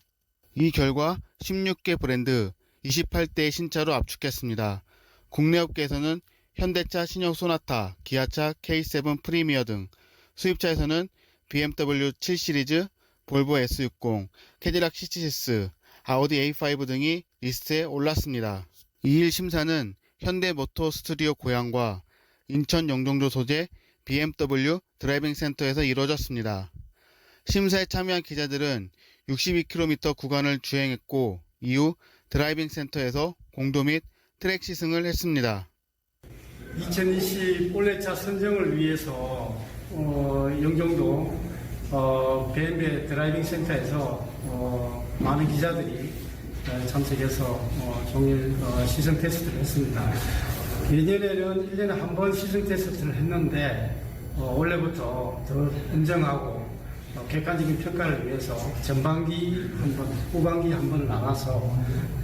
이 결과 16개 브랜드 28대의 신차로 압축했습니다. 국내 업계에서는 현대차 신형 소나타, 기아차 K7 프리미어 등, 수입차에서는 BMW 7 시리즈, 볼보 S60, 캐딜락 CT6, 아우디 A5 등이 리스트에 올랐습니다. 2일 심사는 현대모터 스튜디오 고양과 인천 영종도 소재 BMW 드라이빙 센터에서 이루어졌습니다. 심사에 참여한 기자들은 62km 구간을 주행했고 이후 드라이빙 센터에서 공도 및 트랙 시승을 했습니다. 2020 올해차 선정을 위해서 영종도 BMW 드라이빙 센터에서 많은 기자들이 참석해서 종일 시승 테스트를 했습니다. 예전에는 1년에 한 번 시승 테스트를 했는데 올해부터 더 인정하고 객관적인 평가를 위해서 전반기 한 번, 후반기 한 번 나가서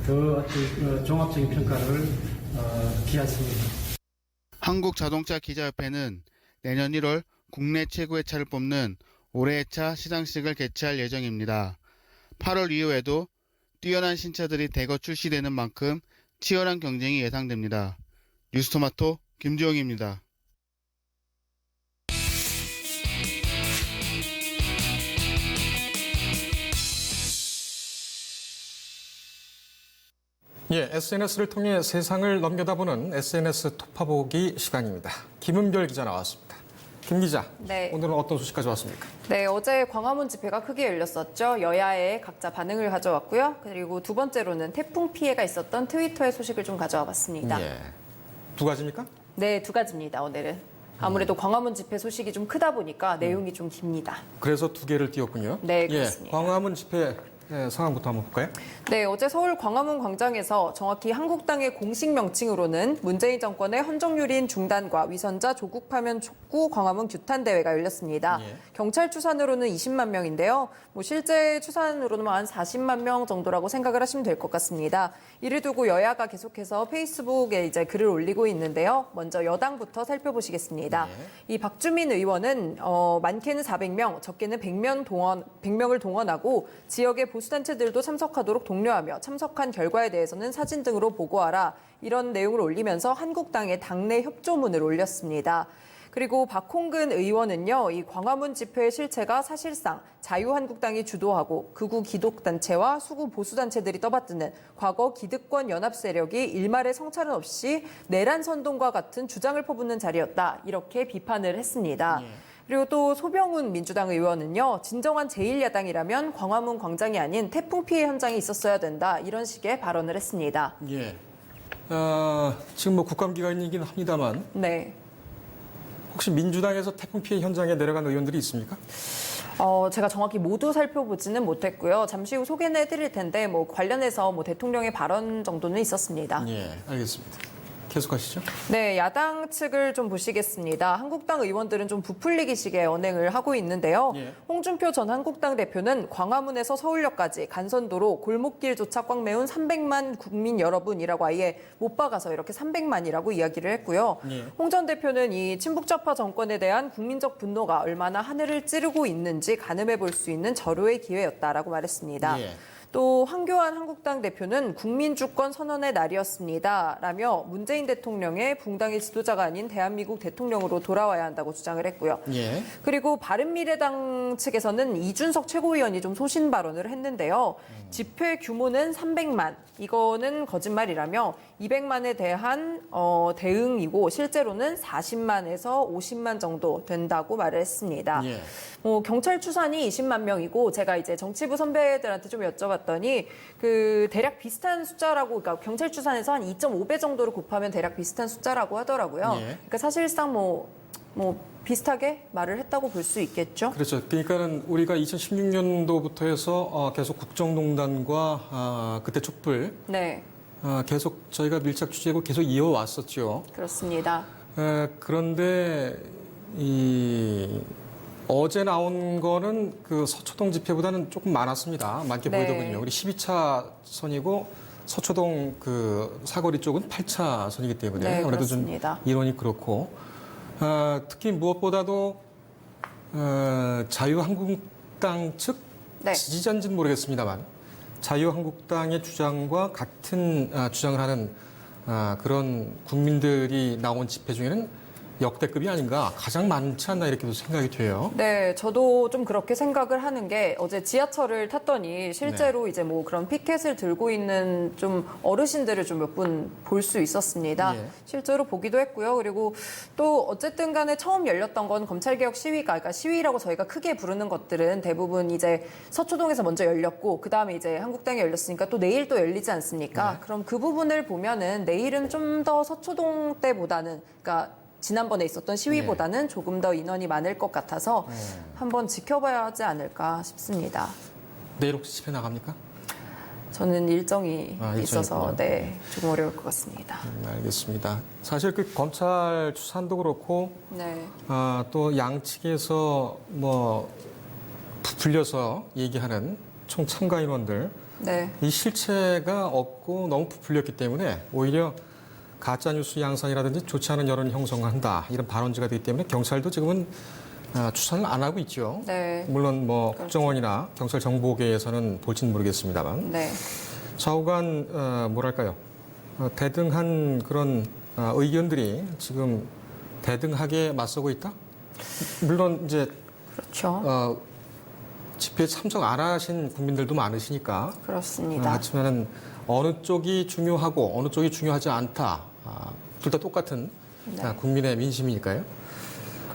더 종합적인 평가를 기하습니다. 한국자동차기자협회는 내년 1월 국내 최고의 차를 뽑는 올해의 차 시상식을 개최할 예정입니다. 8월 이후에도 뛰어난 신차들이 대거 출시되는 만큼 치열한 경쟁이 예상됩니다. 뉴스토마토 김주영입니다. 예, SNS를 통해 세상을 넘겨다보는 SNS 토파보기 시간입니다. 김은별 기자 나왔습니다. 김 기자, 네. 오늘은 어떤 소식 가져왔습니까? 네, 어제 광화문 집회가 크게 열렸었죠. 여야의 각자 반응을 가져왔고요. 그리고 두 번째로는 태풍 피해가 있었던 트위터의 소식을 좀 가져와 봤습니다. 예. 두 가지입니까? 네, 두 가지입니다, 오늘은. 아무래도 광화문 집회 소식이 좀 크다 보니까 내용이 좀 깁니다. 그래서 두 개를 띄웠군요. 네, 그렇습니다. 예, 광화문 집회 상황부터 한번 볼까요? 네, 어제 서울 광화문 광장에서 정확히 한국당의 공식 명칭으로는 문재인 정권의 헌정유린 중단과 위선자 조국 파면 촉구 광화문 규탄 대회가 열렸습니다. 예. 경찰 추산으로는 20만 명인데요. 실제 추산으로는 한 40만 명 정도라고 생각을 하시면 될 것 같습니다. 이를 두고 여야가 계속해서 페이스북에 이제 글을 올리고 있는데요. 먼저 여당부터 살펴보시겠습니다. 이 박주민 의원은 많게는 400명, 적게는 100명을 동원하고 지역의 보수단체들도 참석하도록 독려하며 참석한 결과에 대해서는 사진 등으로 보고하라. 이런 내용을 올리면서 한국당의 당내 협조문을 올렸습니다. 그리고 박홍근 의원은요, 이 광화문 집회의 실체가 사실상 자유한국당이 주도하고 극우 기독단체와 수구 보수단체들이 떠받드는 과거 기득권 연합 세력이 일말의 성찰은 없이 내란 선동과 같은 주장을 퍼붓는 자리였다. 이렇게 비판을 했습니다. 그리고 또 소병훈 민주당 의원은요, 진정한 제1야당이라면 광화문 광장이 아닌 태풍 피해 현장에 있었어야 된다. 이런 식의 발언을 했습니다. 예. 지금 뭐 국감기간이긴 합니다만 네. 혹시 민주당에서 태풍 피해 현장에 내려간 의원들이 있습니까? 제가 정확히 모두 살펴보지는 못했고요. 잠시 후 소개는 해드릴 텐데 관련해서 대통령의 발언 정도는 있었습니다. 예, 알겠습니다. 계속하시죠. 네, 야당 측을 좀 보시겠습니다. 한국당 의원들은 좀 부풀리기식의 언행을 하고 있는데요. 예. 홍준표 전 한국당 대표는 광화문에서 서울역까지 간선도로 골목길조차 꽉 메운 300만 국민 여러분이라고 아예 못 박아서 이렇게 300만이라고 이야기를 했고요. 예. 홍 전 대표는 이 친북좌파 정권에 대한 국민적 분노가 얼마나 하늘을 찌르고 있는지 가늠해 볼 수 있는 절호의 기회였다라고 말했습니다. 예. 또 황교안 한국당 대표는 국민주권 선언의 날이었습니다. 라며 문재인 대통령의 붕당의 지도자가 아닌 대한민국 대통령으로 돌아와야 한다고 주장을 했고요. 예. 그리고 바른미래당 측에서는 이준석 최고위원이 좀 소신 발언을 했는데요. 집회 규모는 300만, 이거는 거짓말이라며 200만에 대한 대응이고 실제로는 40만에서 50만 정도 된다고 말을 했습니다. 예. 경찰 추산이 20만 명이고 제가 이제 정치부 선배들한테 좀 여쭤봤더니 그 대략 비슷한 숫자라고, 그러니까 경찰 추산에서 한 2.5배 정도를 곱하면 대략 비슷한 숫자라고 하더라고요. 예. 그러니까 사실상 비슷하게 말을 했다고 볼 수 있겠죠. 그렇죠. 그러니까는 우리가 2016년도부터 해서 계속 국정농단과 그때 촛불 네, 계속 저희가 밀착 취재고 계속 이어왔었죠. 그렇습니다. 그런데 어제 나온 거는 그 서초동 집회보다는 조금 많았습니다. 많게 네. 보이더군요. 우리 12차선이고 서초동 그 사거리 쪽은 8차선이기 때문에 네, 아무래도 그렇습니다. 좀 인원이 그렇고 특히 무엇보다도 자유한국당 측 네. 지지자인지는 모르겠습니다만 자유한국당의 주장과 같은 주장을 하는 그런 국민들이 나온 집회 중에는 역대급이 아닌가, 가장 많지 않나 이렇게도 생각이 돼요. 네, 저도 좀 그렇게 생각을 하는 게 어제 지하철을 탔더니 실제로 이제 그런 피켓을 들고 있는 좀 어르신들을 좀 몇 분 볼 수 있었습니다. 예. 실제로 보기도 했고요. 그리고 또 어쨌든 간에 처음 열렸던 건 검찰개혁 시위가, 그러니까 시위라고 저희가 크게 부르는 것들은 대부분 이제 서초동에서 먼저 열렸고 그다음에 이제 한국당에 열렸으니까 또 내일 또 열리지 않습니까? 네. 그럼 그 부분을 보면은 내일은 좀 더 서초동 때보다는, 그러니까 지난번에 있었던 시위보다는 조금 더 인원이 많을 것 같아서 한번 지켜봐야 하지 않을까 싶습니다. 내일 혹시 집회 나갑니까? 저는 일정이 일정이 있어서 있군요. 조금 어려울 것 같습니다. 알겠습니다. 사실 그 검찰 추산도 그렇고 네, 또 양측에서 부풀려서 얘기하는 총 참가 인원들 네, 이 실체가 없고 너무 부풀렸기 때문에 오히려 가짜뉴스 양상이라든지 좋지 않은 여론을 형성한다 이런 발언지가 되기 때문에 경찰도 지금은 추산을 안 하고 있죠. 네. 물론 국정원이나 경찰 정보계에서는 볼지는 모르겠습니다만 네, 좌우간 대등한 그런 의견들이 지금 대등하게 맞서고 있다. 물론 이제 그렇죠. 집회에 참석 안 하신 국민들도 많으시니까 그렇습니다. 하지만은 어느 쪽이 중요하고 어느 쪽이 중요하지 않다. 둘 다 똑같은 국민의 민심이니까요.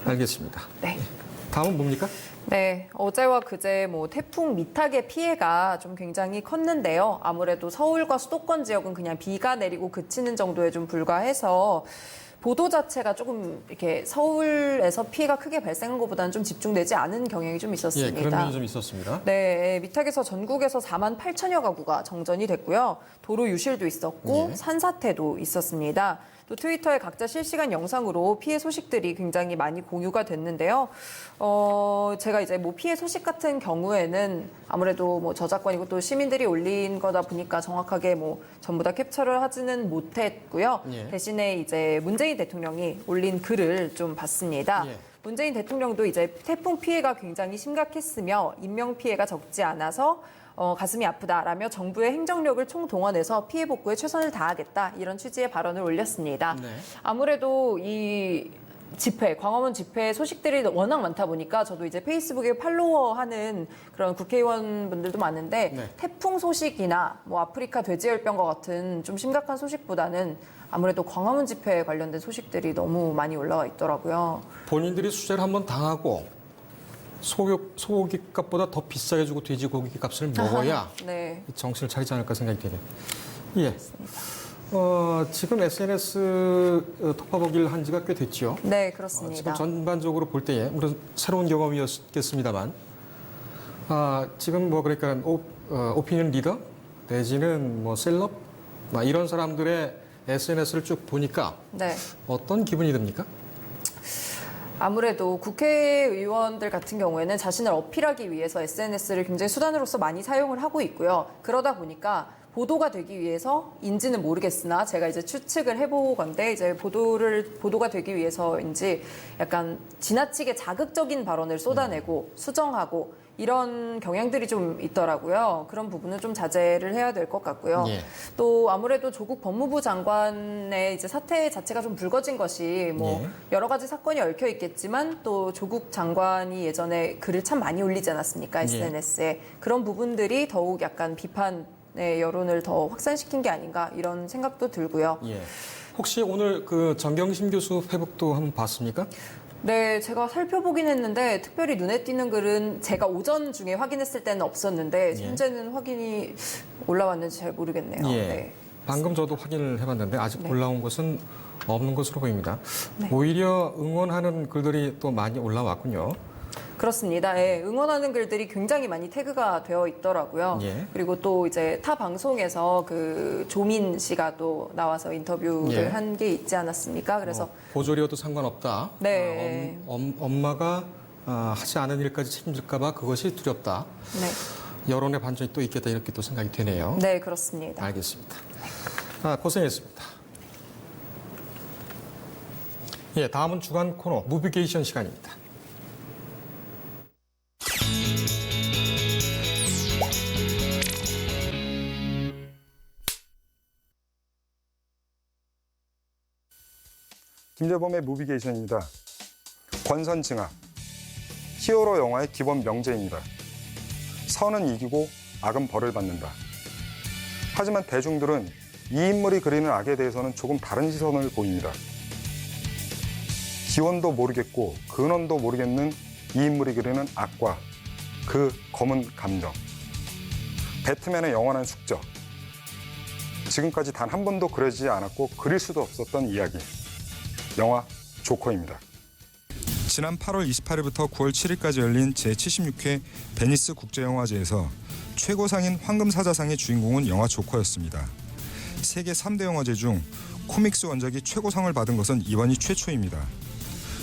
알겠습니다. 네. 다음은 뭡니까? 네, 어제와 그제 태풍 미탁의 피해가 좀 굉장히 컸는데요. 아무래도 서울과 수도권 지역은 그냥 비가 내리고 그치는 정도에 좀 불과해서 보도 자체가 조금 이렇게 서울에서 피해가 크게 발생한 것보다는 좀 집중되지 않은 경향이 좀 예, 있었습니다. 그런 면이 좀 있었습니다. 네, 미탁에서 전국에서 4만 8천여 가구가 정전이 됐고요. 도로 유실도 있었고 예. 산사태도 있었습니다. 또 트위터에 각자 실시간 영상으로 피해 소식들이 굉장히 많이 공유가 됐는데요. 제가 이제 뭐 피해 소식 같은 경우에는 아무래도 뭐 저작권이고 또 시민들이 올린 거다 보니까 정확하게 뭐 전부 다 캡처를 하지는 못했고요. 예. 대신에 이제 문재인 대통령이 올린 글을 좀 봤습니다. 예. 문재인 대통령도 이제 태풍 피해가 굉장히 심각했으며 인명 피해가 적지 않아서 가슴이 아프다라며 정부의 행정력을 총동원해서 피해 복구에 최선을 다하겠다 이런 취지의 발언을 올렸습니다. 네. 아무래도 이 집회, 광화문 집회 소식들이 워낙 많다 보니까 저도 이제 페이스북에 팔로워하는 그런 국회의원분들도 많은데 네. 태풍 소식이나 뭐 아프리카 돼지열병과 같은 좀 심각한 소식보다는 아무래도 광화문 집회에 관련된 소식들이 너무 많이 올라와 있더라고요. 본인들이 수재를 한번 당하고 소고기 값보다 더 비싸게 주고 돼지고기 값을 먹어야 네. 정신을 차리지 않을까 생각이 되네요. 예. 지금 SNS 토파보기를 한 지가 꽤 됐죠. 네, 지금 그렇습니다. 전반적으로 볼 때에 물론 새로운 경험이었겠습니다만 지금 뭐 그러니까 오피니언 리더 내지는 뭐 셀럽 이런 사람들의 SNS를 쭉 보니까 네. 어떤 기분이 듭니까? 아무래도 국회의원들 같은 경우에는 자신을 어필하기 위해서 SNS를 굉장히 수단으로서 많이 사용을 하고 있고요. 그러다 보니까 보도가 되기 위해서인지는 모르겠으나 제가 이제 추측을 해보건데 이제 보도가 되기 위해서인지 약간 지나치게 자극적인 발언을 쏟아내고 수정하고 이런 경향들이 좀 있더라고요. 그런 부분은 좀 자제를 해야 될 것 같고요. 예. 또 아무래도 조국 법무부 장관의 이제 사태 자체가 좀 불거진 것이 뭐 예. 여러 가지 사건이 얽혀 있겠지만 또 조국 장관이 예전에 글을 참 많이 올리지 않았습니까? SNS에. 그런 부분들이 더욱 약간 비판의 여론을 더 확산시킨 게 아닌가 이런 생각도 들고요. 예. 혹시 오늘 그 정경심 교수 페북도 한번 봤습니까? 네, 제가 살펴보긴 했는데 특별히 눈에 띄는 글은 제가 오전 중에 확인했을 때는 없었는데 예. 현재는 확인이 올라왔는지 잘 모르겠네요. 예. 네. 방금 저도 확인을 해봤는데 아직 네. 올라온 것은 없는 것으로 보입니다. 네. 오히려 응원하는 글들이 또 많이 올라왔군요. 그렇습니다. 예, 응원하는 글들이 굉장히 많이 태그가 되어 있더라고요. 예. 그리고 또 이제 타 방송에서 그 조민 씨가 또 나와서 인터뷰를 예. 한 게 있지 않았습니까? 그래서 보조리어도 상관없다. 네. 엄마가 하지 않은 일까지 책임질까봐 그것이 두렵다. 네, 여론의 반전이 또 있겠다 이렇게 또 생각이 되네요. 네 그렇습니다. 알겠습니다. 고생했습니다. 예, 다음은 주간 코너 무비게이션 시간입니다. 김재범의 무비게이션입니다. 권선징악, 히어로 영화의 기본 명제입니다. 선은 이기고 악은 벌을 받는다. 하지만 대중들은 이 인물이 그리는 악에 대해서는 조금 다른 시선을 보입니다. 기원도 모르겠고 근원도 모르겠는 이 인물이 그리는 악과 그 검은 감정. 배트맨의 영원한 숙적. 지금까지 단 한 번도 그려지지 않았고 그릴 수도 없었던 이야기. 영화 조커입니다. 지난 8월 28일부터 9월 7일까지 열린 제76회 베니스 국제영화제에서 최고상인 황금사자상의 주인공은 영화 조커였습니다. 세계 3대 영화제 중 코믹스 원작이 최고상을 받은 것은 이번이 최초입니다.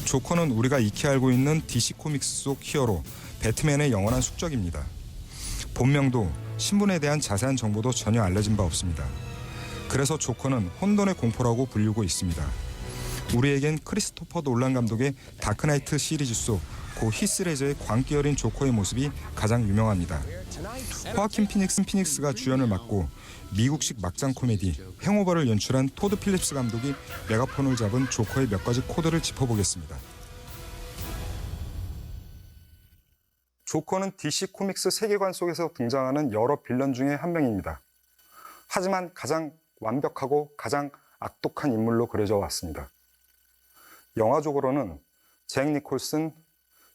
조커는 우리가 익히 알고 있는 DC 코믹스 속 히어로 배트맨의 영원한 숙적입니다. 본명도 신분에 대한 자세한 정보도 전혀 알려진 바 없습니다. 그래서 조커는 혼돈의 공포라고 불리고 있습니다. 우리에겐 크리스토퍼 놀란 감독의 다크나이트 시리즈 속 고 히스레저의 광기 어린 조커의 모습이 가장 유명합니다. 호아킨 피닉스가 주연을 맡고 미국식 막장 코미디 행오버를 연출한 토드 필립스 감독이 메가폰을 잡은 조커의 몇 가지 코드를 짚어보겠습니다. 조커는 DC 코믹스 세계관 속에서 등장하는 여러 빌런 중에 한 명입니다. 하지만 가장 완벽하고 가장 악독한 인물로 그려져 왔습니다. 영화적으로는 잭 니콜슨,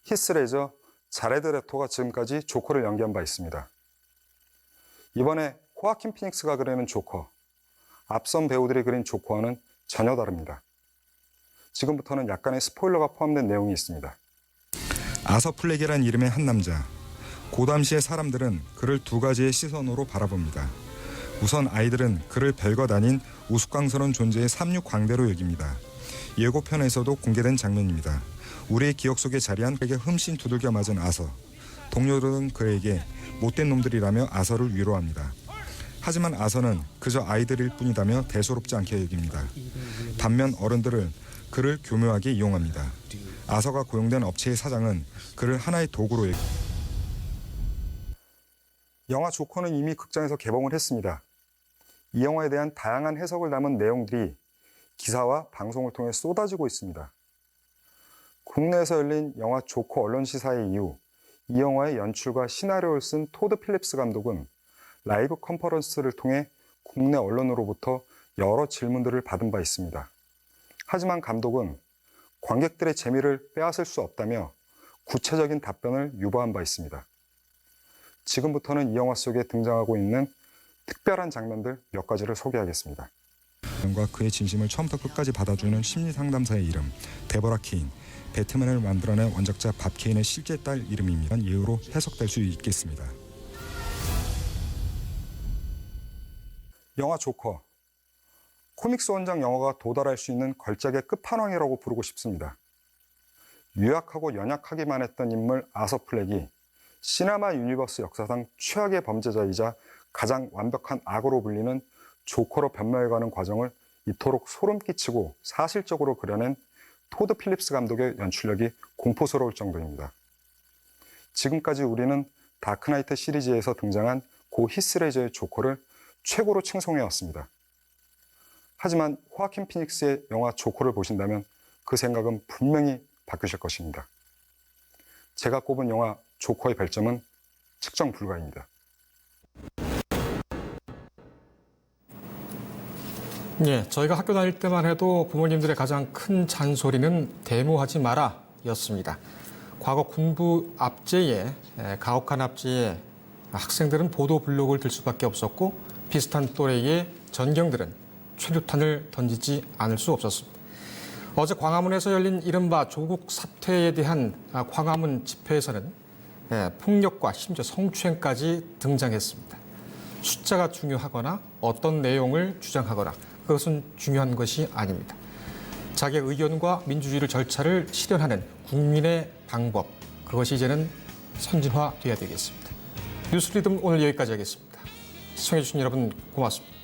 히스레저, 자레드 레토가 지금까지 조커를 연기한 바 있습니다. 이번에 호아킨 피닉스가 그리는 조커, 앞선 배우들이 그린 조커와는 전혀 다릅니다. 지금부터는 약간의 스포일러가 포함된 내용이 있습니다. 아서플렉이란 이름의 한 남자. 고 당시의 사람들은 그를 두 가지의 시선으로 바라봅니다. 우선 아이들은 그를 별것 아닌 우스꽝스러운 존재의 삼육광대로 여깁니다. 예고편에서도 공개된 장면입니다. 우리의 기억 속에 자리한 그에게 흠씬 두들겨 맞은 아서. 동료들은 그에게 못된 놈들이라며 아서를 위로합니다. 하지만 아서는 그저 아이들일 뿐이다며 대수롭지 않게 여깁니다. 반면 어른들은 그를 교묘하게 이용합니다. 아서가 고용된 업체의 사장은 그를 하나의 도구로 여깁니다. 영화 조커는 이미 극장에서 개봉을 했습니다. 이 영화에 대한 다양한 해석을 담은 내용들이 기사와 방송을 통해 쏟아지고 있습니다. 국내에서 열린 영화 조커 언론 시사회 이후 이 영화의 연출과 시나리오를 쓴 토드 필립스 감독은 라이브 컨퍼런스를 통해 국내 언론으로부터 여러 질문들을 받은 바 있습니다. 하지만 감독은 관객들의 재미를 빼앗을 수 없다며 구체적인 답변을 유보한 바 있습니다. 지금부터는 이 영화 속에 등장하고 있는 특별한 장면들 몇 가지를 소개하겠습니다. 과 그의 진심을 처음부터 끝까지 받아주는 심리상담사의 이름, 데보라 케인. 배트맨을 만들어낸 원작자 밥 케인의 실제 딸 이름입니다. 예우로 해석될 수 있겠습니다. 영화 조커. 코믹스 원작 영화가 도달할 수 있는 걸작의 끝판왕이라고 부르고 싶습니다. 유약하고 연약하기만 했던 인물 아서플렉이 시네마 유니버스 역사상 최악의 범죄자이자 가장 완벽한 악으로 불리는 조커로 변모해가는 과정을 이토록 소름 끼치고 사실적으로 그려낸 토드 필립스 감독의 연출력이 공포스러울 정도입니다. 지금까지 우리는 다크나이트 시리즈에서 등장한 고 히스레저의 조커를 최고로 칭송해왔습니다. 하지만 호아킨 피닉스의 영화 조커를 보신다면 그 생각은 분명히 바뀌실 것입니다. 제가 꼽은 영화 조커의 별점은 측정 불가입니다. 예, 저희가 학교 다닐 때만 해도 부모님들의 가장 큰 잔소리는 데모하지 마라 였습니다. 과거 군부 압제에, 가혹한 압제에 학생들은 보도 블록을 들 수밖에 없었고 비슷한 또래의 전경들은 최루탄을 던지지 않을 수 없었습니다. 어제 광화문에서 열린 이른바 조국 사퇴에 대한 광화문 집회에서는 폭력과 심지어 성추행까지 등장했습니다. 숫자가 중요하거나 어떤 내용을 주장하거나 그것은 중요한 것이 아닙니다. 자기의 의견과 민주주의를 절차를 실현하는 국민의 방법, 그것이 이제는 선진화돼야 되겠습니다. 뉴스 리듬 오늘 여기까지 하겠습니다. 시청해주신 여러분 고맙습니다.